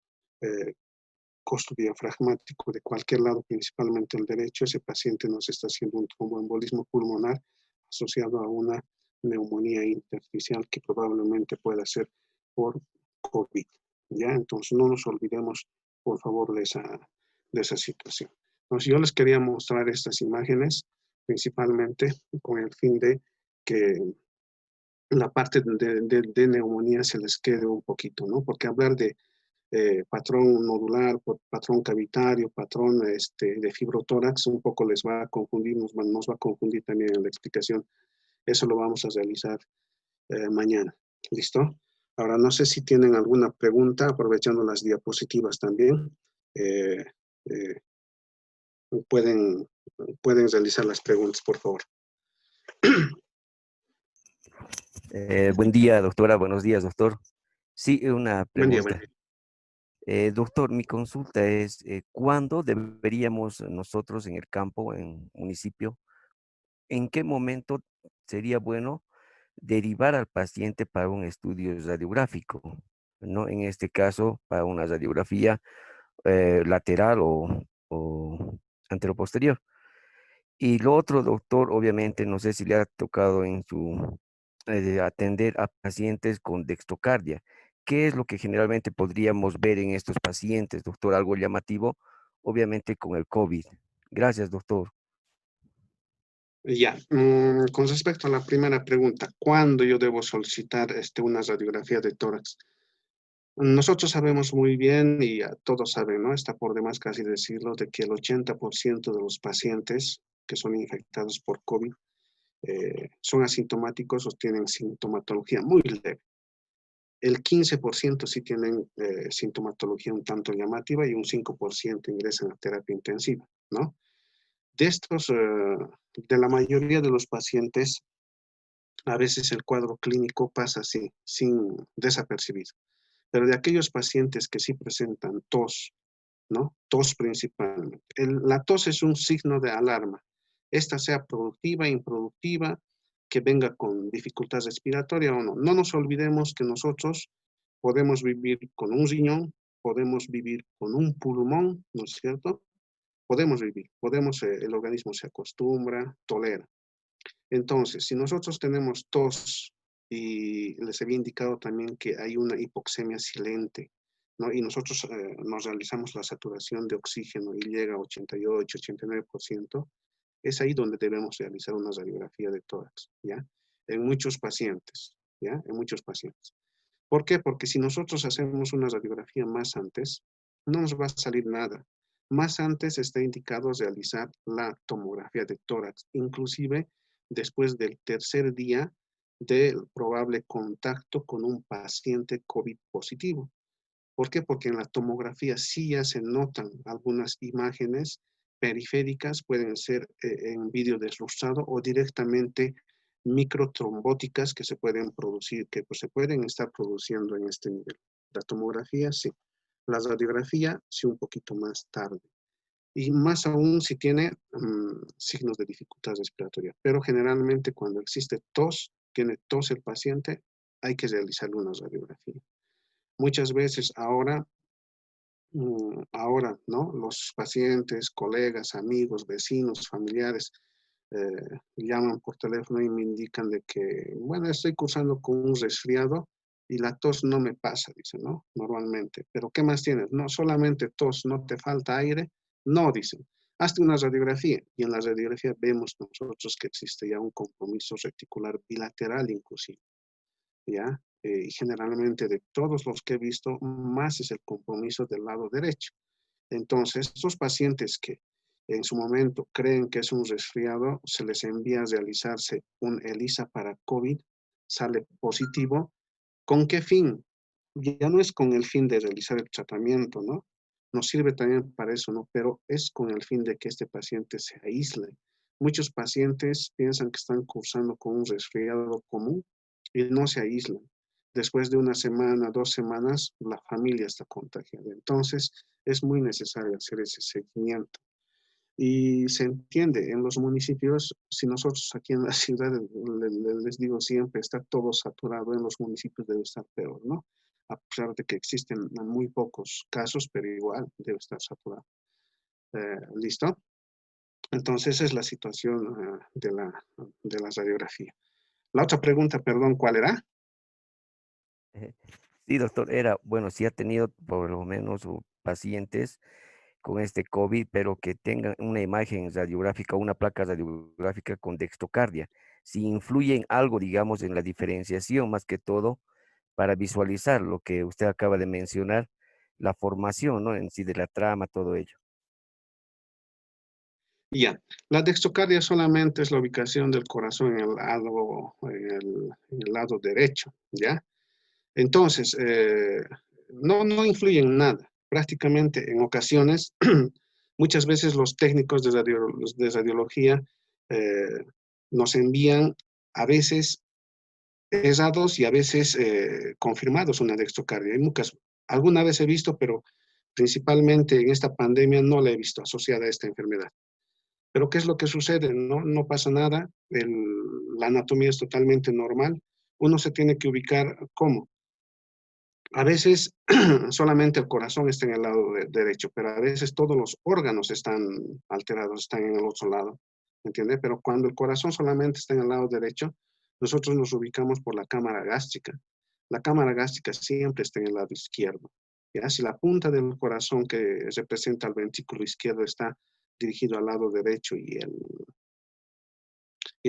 costo diafragmático de cualquier lado, principalmente el derecho, ese paciente nos está haciendo un tromboembolismo pulmonar asociado a una neumonía intersticial que probablemente pueda ser por COVID, ¿ya? Entonces no nos olvidemos, por favor, de esa situación. Entonces yo les quería mostrar estas imágenes, principalmente con el fin de que la parte de neumonía se les quede un poquito, ¿no? Porque hablar de patrón nodular, patrón cavitario, patrón de fibrotórax, un poco les va a confundir, nos va a confundir también en la explicación. Eso lo vamos a realizar mañana. ¿Listo? Ahora, no sé si tienen alguna pregunta, aprovechando las diapositivas también. Eh, eh, pueden, pueden realizar las preguntas, por favor. Buen día, doctora. Buenos días, doctor. Sí, una Buen día, pregunta. Doctor, mi consulta es, ¿cuándo deberíamos nosotros en el campo, en municipio, en qué momento sería bueno derivar al paciente para un estudio radiográfico? ¿No? En este caso, para una radiografía lateral o anteroposterior. Y lo otro, doctor, obviamente, no sé si le ha tocado en su atender a pacientes con dextrocardia. ¿Qué es lo que generalmente podríamos ver en estos pacientes, doctor? Algo llamativo, obviamente con el COVID. Gracias, doctor. Ya, con respecto a la primera pregunta, ¿cuándo yo debo solicitar una radiografía de tórax? Nosotros sabemos muy bien, y todos saben, ¿no? Está por demás casi decirlo, de que el 80% de los pacientes que son infectados por COVID son asintomáticos o tienen sintomatología muy leve. El 15% sí tienen sintomatología un tanto llamativa y un 5% ingresan a terapia intensiva, ¿no? De estos, de la mayoría de los pacientes, a veces el cuadro clínico pasa así, sin desapercibido. Pero de aquellos pacientes que sí presentan tos, ¿no? Tos principalmente. La tos es un signo de alarma. Esta sea productiva, improductiva, que venga con dificultad respiratoria o no. No nos olvidemos que nosotros podemos vivir con un riñón, podemos vivir con un pulmón, ¿no es cierto? podemos vivir, el organismo se acostumbra, tolera. Entonces, si nosotros tenemos tos y les había indicado también que hay una hipoxemia silente, ¿no? Y nosotros nos realizamos la saturación de oxígeno y llega a 88, 89%, es ahí donde debemos realizar una radiografía de tórax, ¿ya? En muchos pacientes, ¿ya? En muchos pacientes. ¿Por qué? Porque si nosotros hacemos una radiografía más antes, no nos va a salir nada. Más antes está indicado realizar la tomografía de tórax, inclusive después del tercer día del probable contacto con un paciente COVID positivo. ¿Por qué? Porque en la tomografía sí ya se notan algunas imágenes periféricas, pueden ser en vídeo desluzado o directamente microtrombóticas que se pueden producir, que pues, se pueden estar produciendo en este nivel. La tomografía sí, la radiografía sí un poquito más tarde. Y más aún si tiene signos de dificultad respiratoria. Pero generalmente cuando existe tos, tiene tos el paciente, hay que realizarle una radiografía. Muchas veces ahora, ¿no? Los pacientes, colegas, amigos, vecinos, familiares, llaman por teléfono y me indican de que, bueno, estoy cursando con un resfriado y la tos no me pasa, dicen, ¿no? Normalmente. ¿Pero qué más tienes? No, solamente tos, ¿no te falta aire? No, dicen. Hazte una radiografía y en la radiografía vemos nosotros que existe ya un compromiso reticular bilateral inclusive, ¿ya? Y generalmente de todos los que he visto, más es el compromiso del lado derecho. Entonces, estos pacientes que en su momento creen que es un resfriado, se les envía a realizarse un ELISA para COVID, sale positivo. ¿Con qué fin? Ya no es con el fin de realizar el tratamiento, ¿no? Nos sirve también para eso, ¿no? Pero es con el fin de que este paciente se aísle. Muchos pacientes piensan que están cursando con un resfriado común y no se aíslan. Después de una semana, 2 semanas, la familia está contagiada. Entonces, es muy necesario hacer ese seguimiento. Y se entiende, en los municipios, si nosotros aquí en la ciudad, les digo siempre, está todo saturado, en los municipios debe estar peor, ¿no? A pesar de que existen muy pocos casos, pero igual debe estar saturado. ¿Listo? Entonces, esa es la situación de la radiografía. La otra pregunta, perdón, ¿cuál era? Sí, doctor, era, bueno, si ha tenido por lo menos pacientes con este COVID, pero que tengan una imagen radiográfica, una placa radiográfica con dextrocardia, si influye en algo, digamos, en la diferenciación, más que todo, para visualizar lo que usted acaba de mencionar, la formación, ¿no? En sí de la trama, todo ello. Ya, la dextrocardia solamente es la ubicación del corazón en el lado derecho, ¿ya? Entonces, no influye en nada. Prácticamente en ocasiones, muchas veces los técnicos de radiología nos envían a veces errados y a veces confirmados una dextrocardia. Alguna vez he visto, pero principalmente en esta pandemia no la he visto asociada a esta enfermedad. Pero ¿qué es lo que sucede? No pasa nada, la anatomía es totalmente normal. Uno se tiene que ubicar ¿cómo? A veces solamente el corazón está en el lado derecho, pero a veces todos los órganos están alterados, están en el otro lado, ¿entiende? Pero cuando el corazón solamente está en el lado derecho, nosotros nos ubicamos por la cámara gástrica. La cámara gástrica siempre está en el lado izquierdo. ¿Ya? Si la punta del corazón que representa el ventrículo izquierdo está dirigido al lado derecho y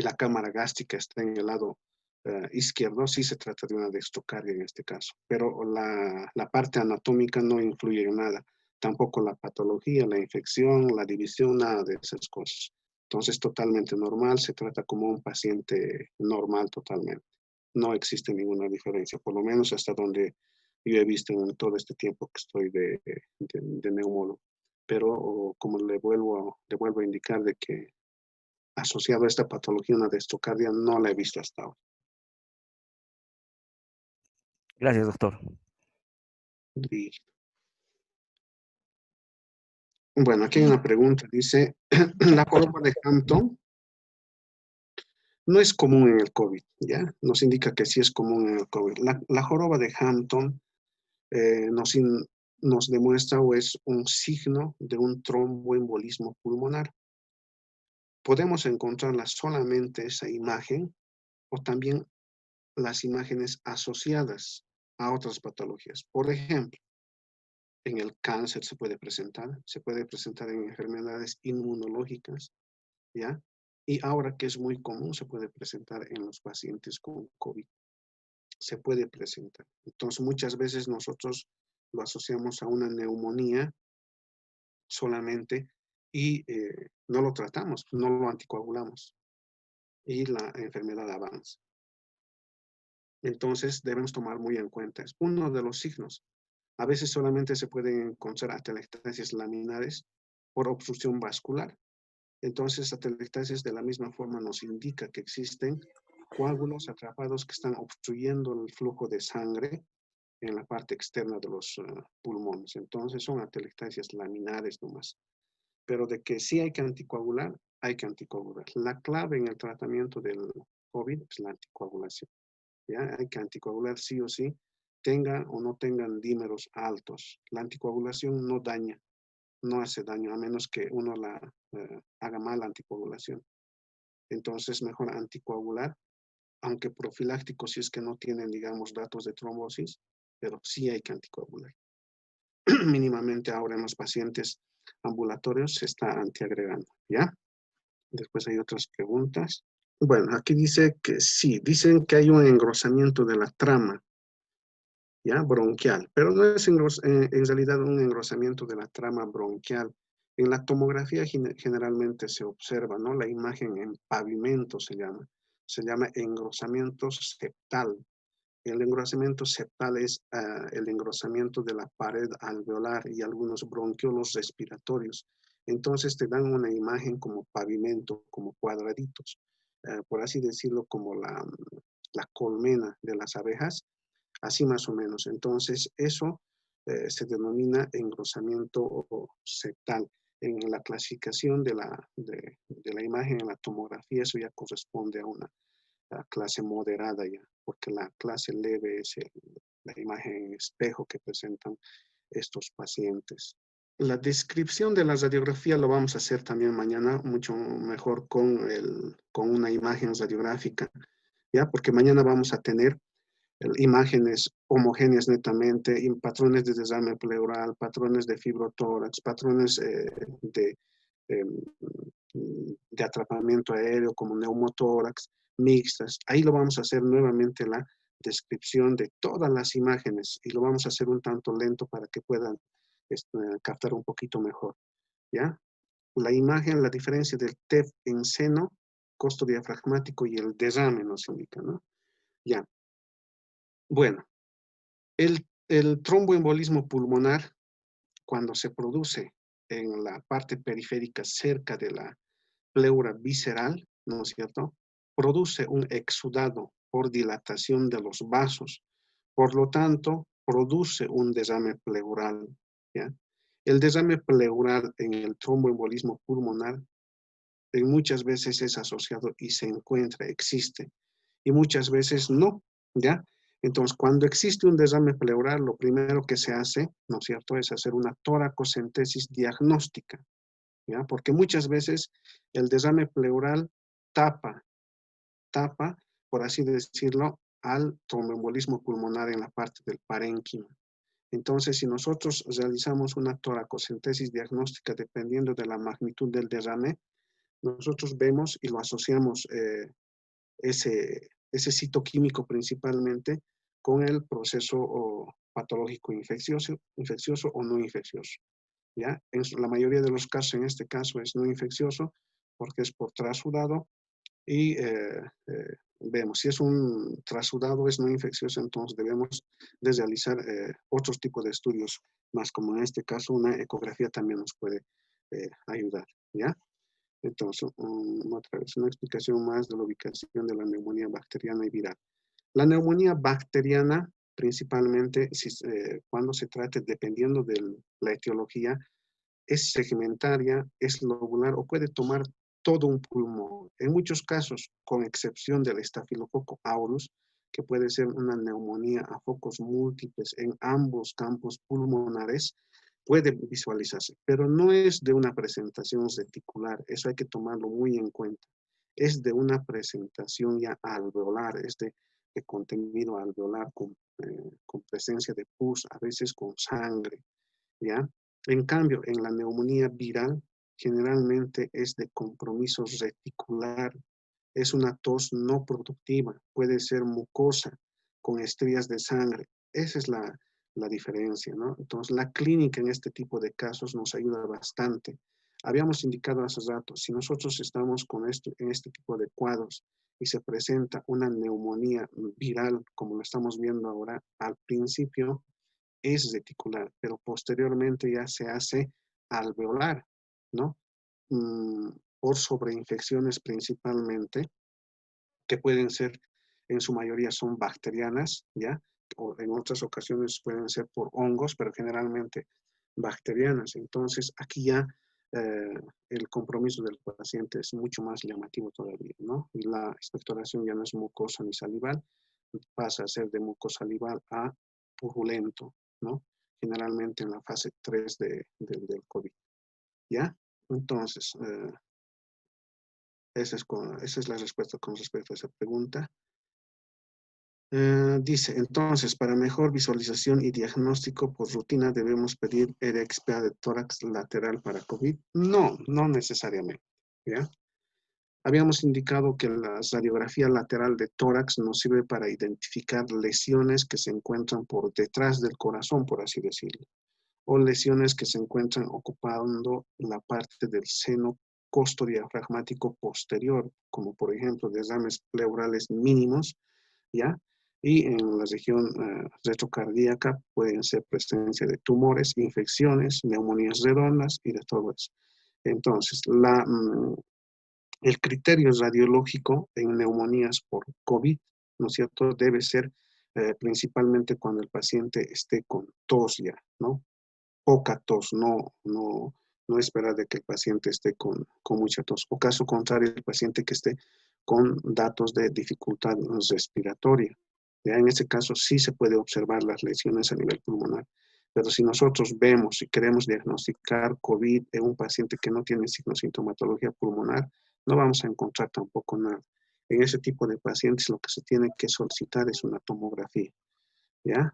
la cámara gástrica está en el lado izquierdo, sí se trata de una dextrocardia en este caso, pero la parte anatómica no influye en nada, tampoco la patología, la infección, la división, nada de esas cosas. Entonces, totalmente normal, se trata como un paciente normal totalmente. No existe ninguna diferencia, por lo menos hasta donde yo he visto en todo este tiempo que estoy de neumólogo. Pero como le vuelvo a indicar de que asociado a esta patología, una dextrocardia, no la he visto hasta ahora. Gracias, doctor. Y, bueno, aquí hay una pregunta, dice, la joroba de Hampton no es común en el COVID, ¿ya? Nos indica que sí es común en el COVID. La joroba de Hampton nos demuestra o es un signo de un tromboembolismo pulmonar. Podemos encontrarla solamente esa imagen o también las imágenes asociadas a otras patologías. Por ejemplo, en el cáncer se puede presentar en enfermedades inmunológicas, ¿ya? Y ahora que es muy común, se puede presentar en los pacientes con COVID. Se puede presentar. Entonces, muchas veces nosotros lo asociamos a una neumonía solamente y no lo tratamos, no lo anticoagulamos y la enfermedad avanza. Entonces, debemos tomar muy en cuenta. Es uno de los signos. A veces solamente se pueden encontrar atelectasias laminares por obstrucción vascular. Entonces, atelectasias de la misma forma nos indica que existen coágulos atrapados que están obstruyendo el flujo de sangre en la parte externa de los pulmones. Entonces, son atelectasias laminares nomás. Pero de que sí hay que anticoagular, hay que anticoagular. La clave en el tratamiento del COVID es la anticoagulación. ¿Ya? Hay que anticoagular sí o sí, tengan o no tengan dímeros altos. La anticoagulación no daña, no hace daño, a menos que uno haga mal la anticoagulación. Entonces, mejor anticoagular, aunque profiláctico si es que no tienen, digamos, datos de trombosis, pero sí hay que anticoagular. Mínimamente ahora en los pacientes ambulatorios se está antiagregando, ¿ya? Después hay otras preguntas. Bueno, aquí dice que sí, dicen que hay un engrosamiento de la trama, ¿ya? Bronquial, pero no es en realidad un engrosamiento de la trama bronquial. En la tomografía generalmente se observa, ¿no? La imagen en pavimento se llama engrosamiento septal. El engrosamiento septal es el engrosamiento de la pared alveolar y algunos bronquiolos respiratorios. Entonces te dan una imagen como pavimento, como cuadraditos, por así decirlo, como la colmena de las abejas, así más o menos. Entonces eso se denomina engrosamiento septal. En la clasificación de la imagen en la tomografía, eso ya corresponde a una clase moderada ya, porque la clase leve es la imagen en espejo que presentan estos pacientes. La descripción de la radiografía lo vamos a hacer también mañana, mucho mejor con una imagen radiográfica, ¿ya? Porque mañana vamos a tener imágenes homogéneas netamente, patrones de desarme pleural, patrones de fibrotórax, patrones de atrapamiento aéreo como neumotórax, mixtas. Ahí lo vamos a hacer nuevamente la descripción de todas las imágenes y lo vamos a hacer un tanto lento para que puedan captar un poquito mejor, ¿ya? La imagen, la diferencia del TEF en seno, costo diafragmático y el derrame nos indica, ¿no? Ya. Bueno, el tromboembolismo pulmonar, cuando se produce en la parte periférica cerca de la pleura visceral, ¿no es cierto? Produce un exudado por dilatación de los vasos. Por lo tanto, produce un derrame pleural, ¿ya? El derrame pleural en el tromboembolismo pulmonar muchas veces es asociado y se encuentra, existe, y muchas veces no, ¿ya? Entonces, cuando existe un derrame pleural, lo primero que se hace, ¿no es cierto?, es hacer una toracocentesis diagnóstica, ¿ya? Porque muchas veces el derrame pleural tapa, por así decirlo, al tromboembolismo pulmonar en la parte del parénquima. Entonces, si nosotros realizamos una toracocentesis diagnóstica dependiendo de la magnitud del derrame, nosotros vemos y lo asociamos ese citoquímico principalmente con el proceso patológico infeccioso o no infeccioso. ¿Ya? En la mayoría de los casos, en este caso, es no infeccioso porque es por trasudado y vemos, si es un trasudado, es no infeccioso, entonces debemos de realizar otros tipos de estudios, más como en este caso una ecografía también nos puede ayudar, ¿ya? Entonces, otra vez, una explicación más de la ubicación de la neumonía bacteriana y viral. La neumonía bacteriana, principalmente cuando se trate, dependiendo de la etiología, es segmentaria, es lobular o puede tomar todo un pulmón. En muchos casos, con excepción del estafilococo aureus, que puede ser una neumonía a focos múltiples en ambos campos pulmonares, puede visualizarse, pero no es de una presentación reticular, eso hay que tomarlo muy en cuenta. Es de una presentación ya alveolar, es de contenido alveolar con presencia de pus, a veces con sangre, ¿ya? En cambio, en la neumonía viral, generalmente es de compromiso reticular, es una tos no productiva, puede ser mucosa, con estrías de sangre. Esa es la diferencia, ¿no? Entonces, la clínica en este tipo de casos nos ayuda bastante. Habíamos indicado hace rato, si nosotros estamos en este tipo de cuadros y se presenta una neumonía viral, como lo estamos viendo ahora, al principio es reticular, pero posteriormente ya se hace alveolar, ¿no? Por sobreinfecciones principalmente, que pueden ser, en su mayoría son bacterianas, ¿ya? O en otras ocasiones pueden ser por hongos, pero generalmente bacterianas. Entonces, aquí ya el compromiso del paciente es mucho más llamativo todavía, ¿no? Y la expectoración ya no es mucosa ni salival, pasa a ser de mucosalival a purulento, ¿no? Generalmente en la fase 3 del COVID, ¿ya? Entonces, esa es la respuesta con respecto a esa pregunta. Dice, entonces, para mejor visualización y diagnóstico por rutina, ¿debemos pedir EREXPA de tórax lateral para COVID? No, no necesariamente, ¿ya? Habíamos indicado que la radiografía lateral de tórax nos sirve para identificar lesiones que se encuentran por detrás del corazón, por así decirlo, o lesiones que se encuentran ocupando la parte del seno costodiafragmático posterior, como por ejemplo derrames pleurales mínimos, ¿ya? Y en la región retrocardíaca pueden ser presencia de tumores, infecciones, neumonías redondas y de todo eso. Entonces, el criterio radiológico en neumonías por COVID, ¿no es cierto?, debe ser principalmente cuando el paciente esté con tos ya, ¿no? Poca tos, no esperar de que el paciente esté con mucha tos. O caso contrario, el paciente que esté con datos de dificultad respiratoria. Ya en este caso sí se puede observar las lesiones a nivel pulmonar. Pero si nosotros vemos y queremos diagnosticar COVID en un paciente que no tiene sintomatología pulmonar, no vamos a encontrar tampoco nada. En ese tipo de pacientes lo que se tiene que solicitar es una tomografía, ¿ya?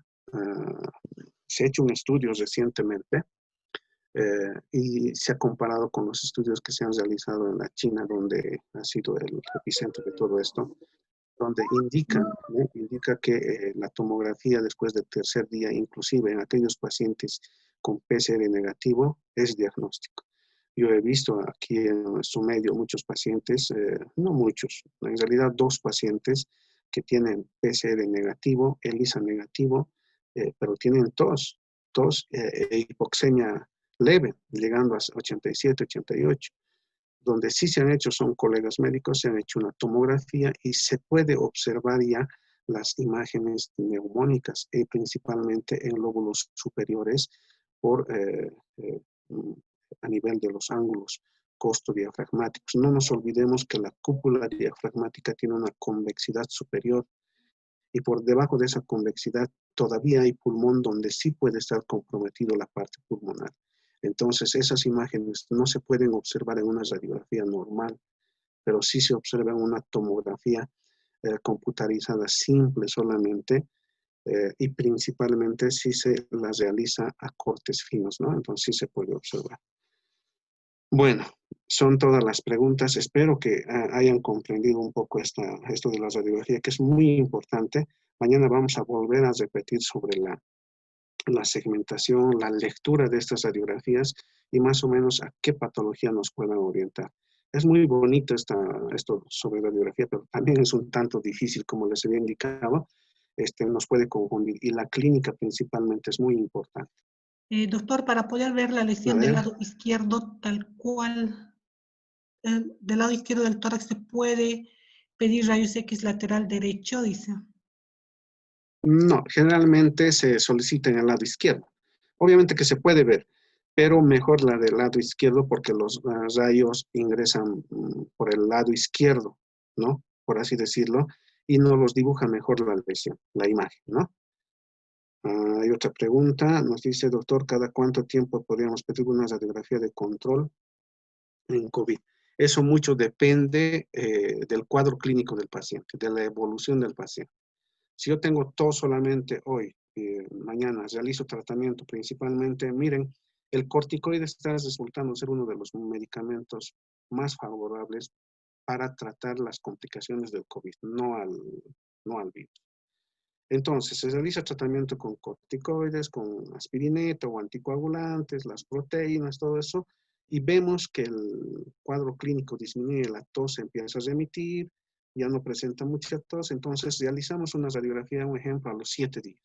Se ha hecho un estudio recientemente y se ha comparado con los estudios que se han realizado en la China, donde ha sido el epicentro de todo esto, donde indica que la tomografía después del tercer día, inclusive en aquellos pacientes con PCR negativo, es diagnóstico. Yo he visto aquí en nuestro medio muchos pacientes, no muchos, en realidad 2 pacientes que tienen PCR negativo, ELISA negativo, pero tienen tos e hipoxemia leve, llegando a 87, 88. Donde sí se han hecho son colegas médicos, se han hecho una tomografía y se puede observar ya las imágenes neumónicas, principalmente en lóbulos superiores a nivel de los ángulos costodiafragmáticos. No nos olvidemos que la cúpula diafragmática tiene una convexidad superior y por debajo de esa convexidad todavía hay pulmón donde sí puede estar comprometido la parte pulmonar. Entonces, esas imágenes no se pueden observar en una radiografía normal, pero sí se observa en una tomografía computarizada simple solamente y principalmente si se las realiza a cortes finos, ¿no? Entonces sí se puede observar. Bueno, son todas las preguntas. Espero que hayan comprendido un poco esto de la radiografía, que es muy importante. Mañana vamos a volver a repetir sobre la segmentación, la lectura de estas radiografías y más o menos a qué patología nos puedan orientar. Es muy bonito esto sobre radiografía, pero también es un tanto difícil, como les había indicado, nos puede confundir y la clínica principalmente es muy importante. Doctor, para poder ver la lesión del lado izquierdo tal cual, del lado izquierdo del tórax, ¿se puede pedir rayos X lateral derecho, dice? No, generalmente se solicita en el lado izquierdo. Obviamente que se puede ver, pero mejor la del lado izquierdo porque los rayos ingresan por el lado izquierdo, ¿no? Por así decirlo. y nos los dibuja mejor la lesión, la imagen, ¿no? Hay otra pregunta, nos dice, doctor, ¿cada cuánto tiempo podríamos pedir una radiografía de control en COVID? Eso mucho depende del cuadro clínico del paciente, de la evolución del paciente. Si yo tengo tos solamente hoy, mañana realizo tratamiento principalmente, miren, el corticoide está resultando ser uno de los medicamentos más favorables para tratar las complicaciones del COVID, no al virus. Entonces, se realiza tratamiento con corticoides, con aspirineta o anticoagulantes, las proteínas, todo eso, y vemos que el cuadro clínico disminuye, la tos empieza a remitir, ya no presenta mucha tos, entonces realizamos una radiografía, un ejemplo, a los 7 días.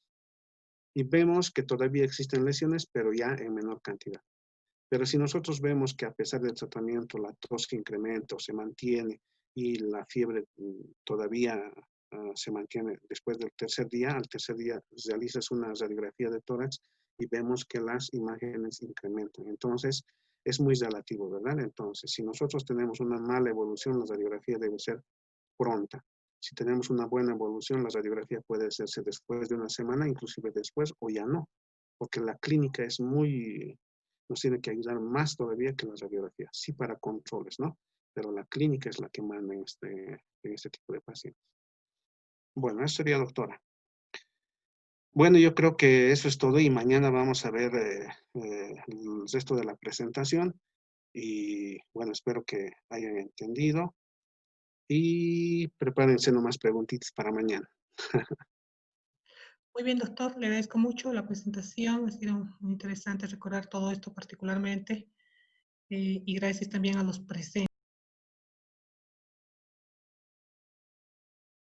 Y vemos que todavía existen lesiones, pero ya en menor cantidad. Pero si nosotros vemos que a pesar del tratamiento la tos incrementa o se mantiene y la fiebre todavía se mantiene después del tercer día, al tercer día realizas una radiografía de tórax y vemos que las imágenes incrementan. Entonces, es muy relativo, ¿verdad? Entonces, si nosotros tenemos una mala evolución, la radiografía debe ser pronta. Si tenemos una buena evolución, la radiografía puede hacerse después de una semana, inclusive después, o ya no, porque la clínica es muy, nos tiene que ayudar más todavía que la radiografía, sí para controles, ¿no? Pero la clínica es la que manda en este tipo de pacientes. Bueno, eso sería, doctora. Bueno, yo creo que eso es todo y mañana vamos a ver el resto de la presentación y bueno, espero que hayan entendido y prepárense nomás preguntitas para mañana. Muy bien, doctor, le agradezco mucho la presentación, ha sido muy interesante recordar todo esto particularmente y gracias también a los presentes.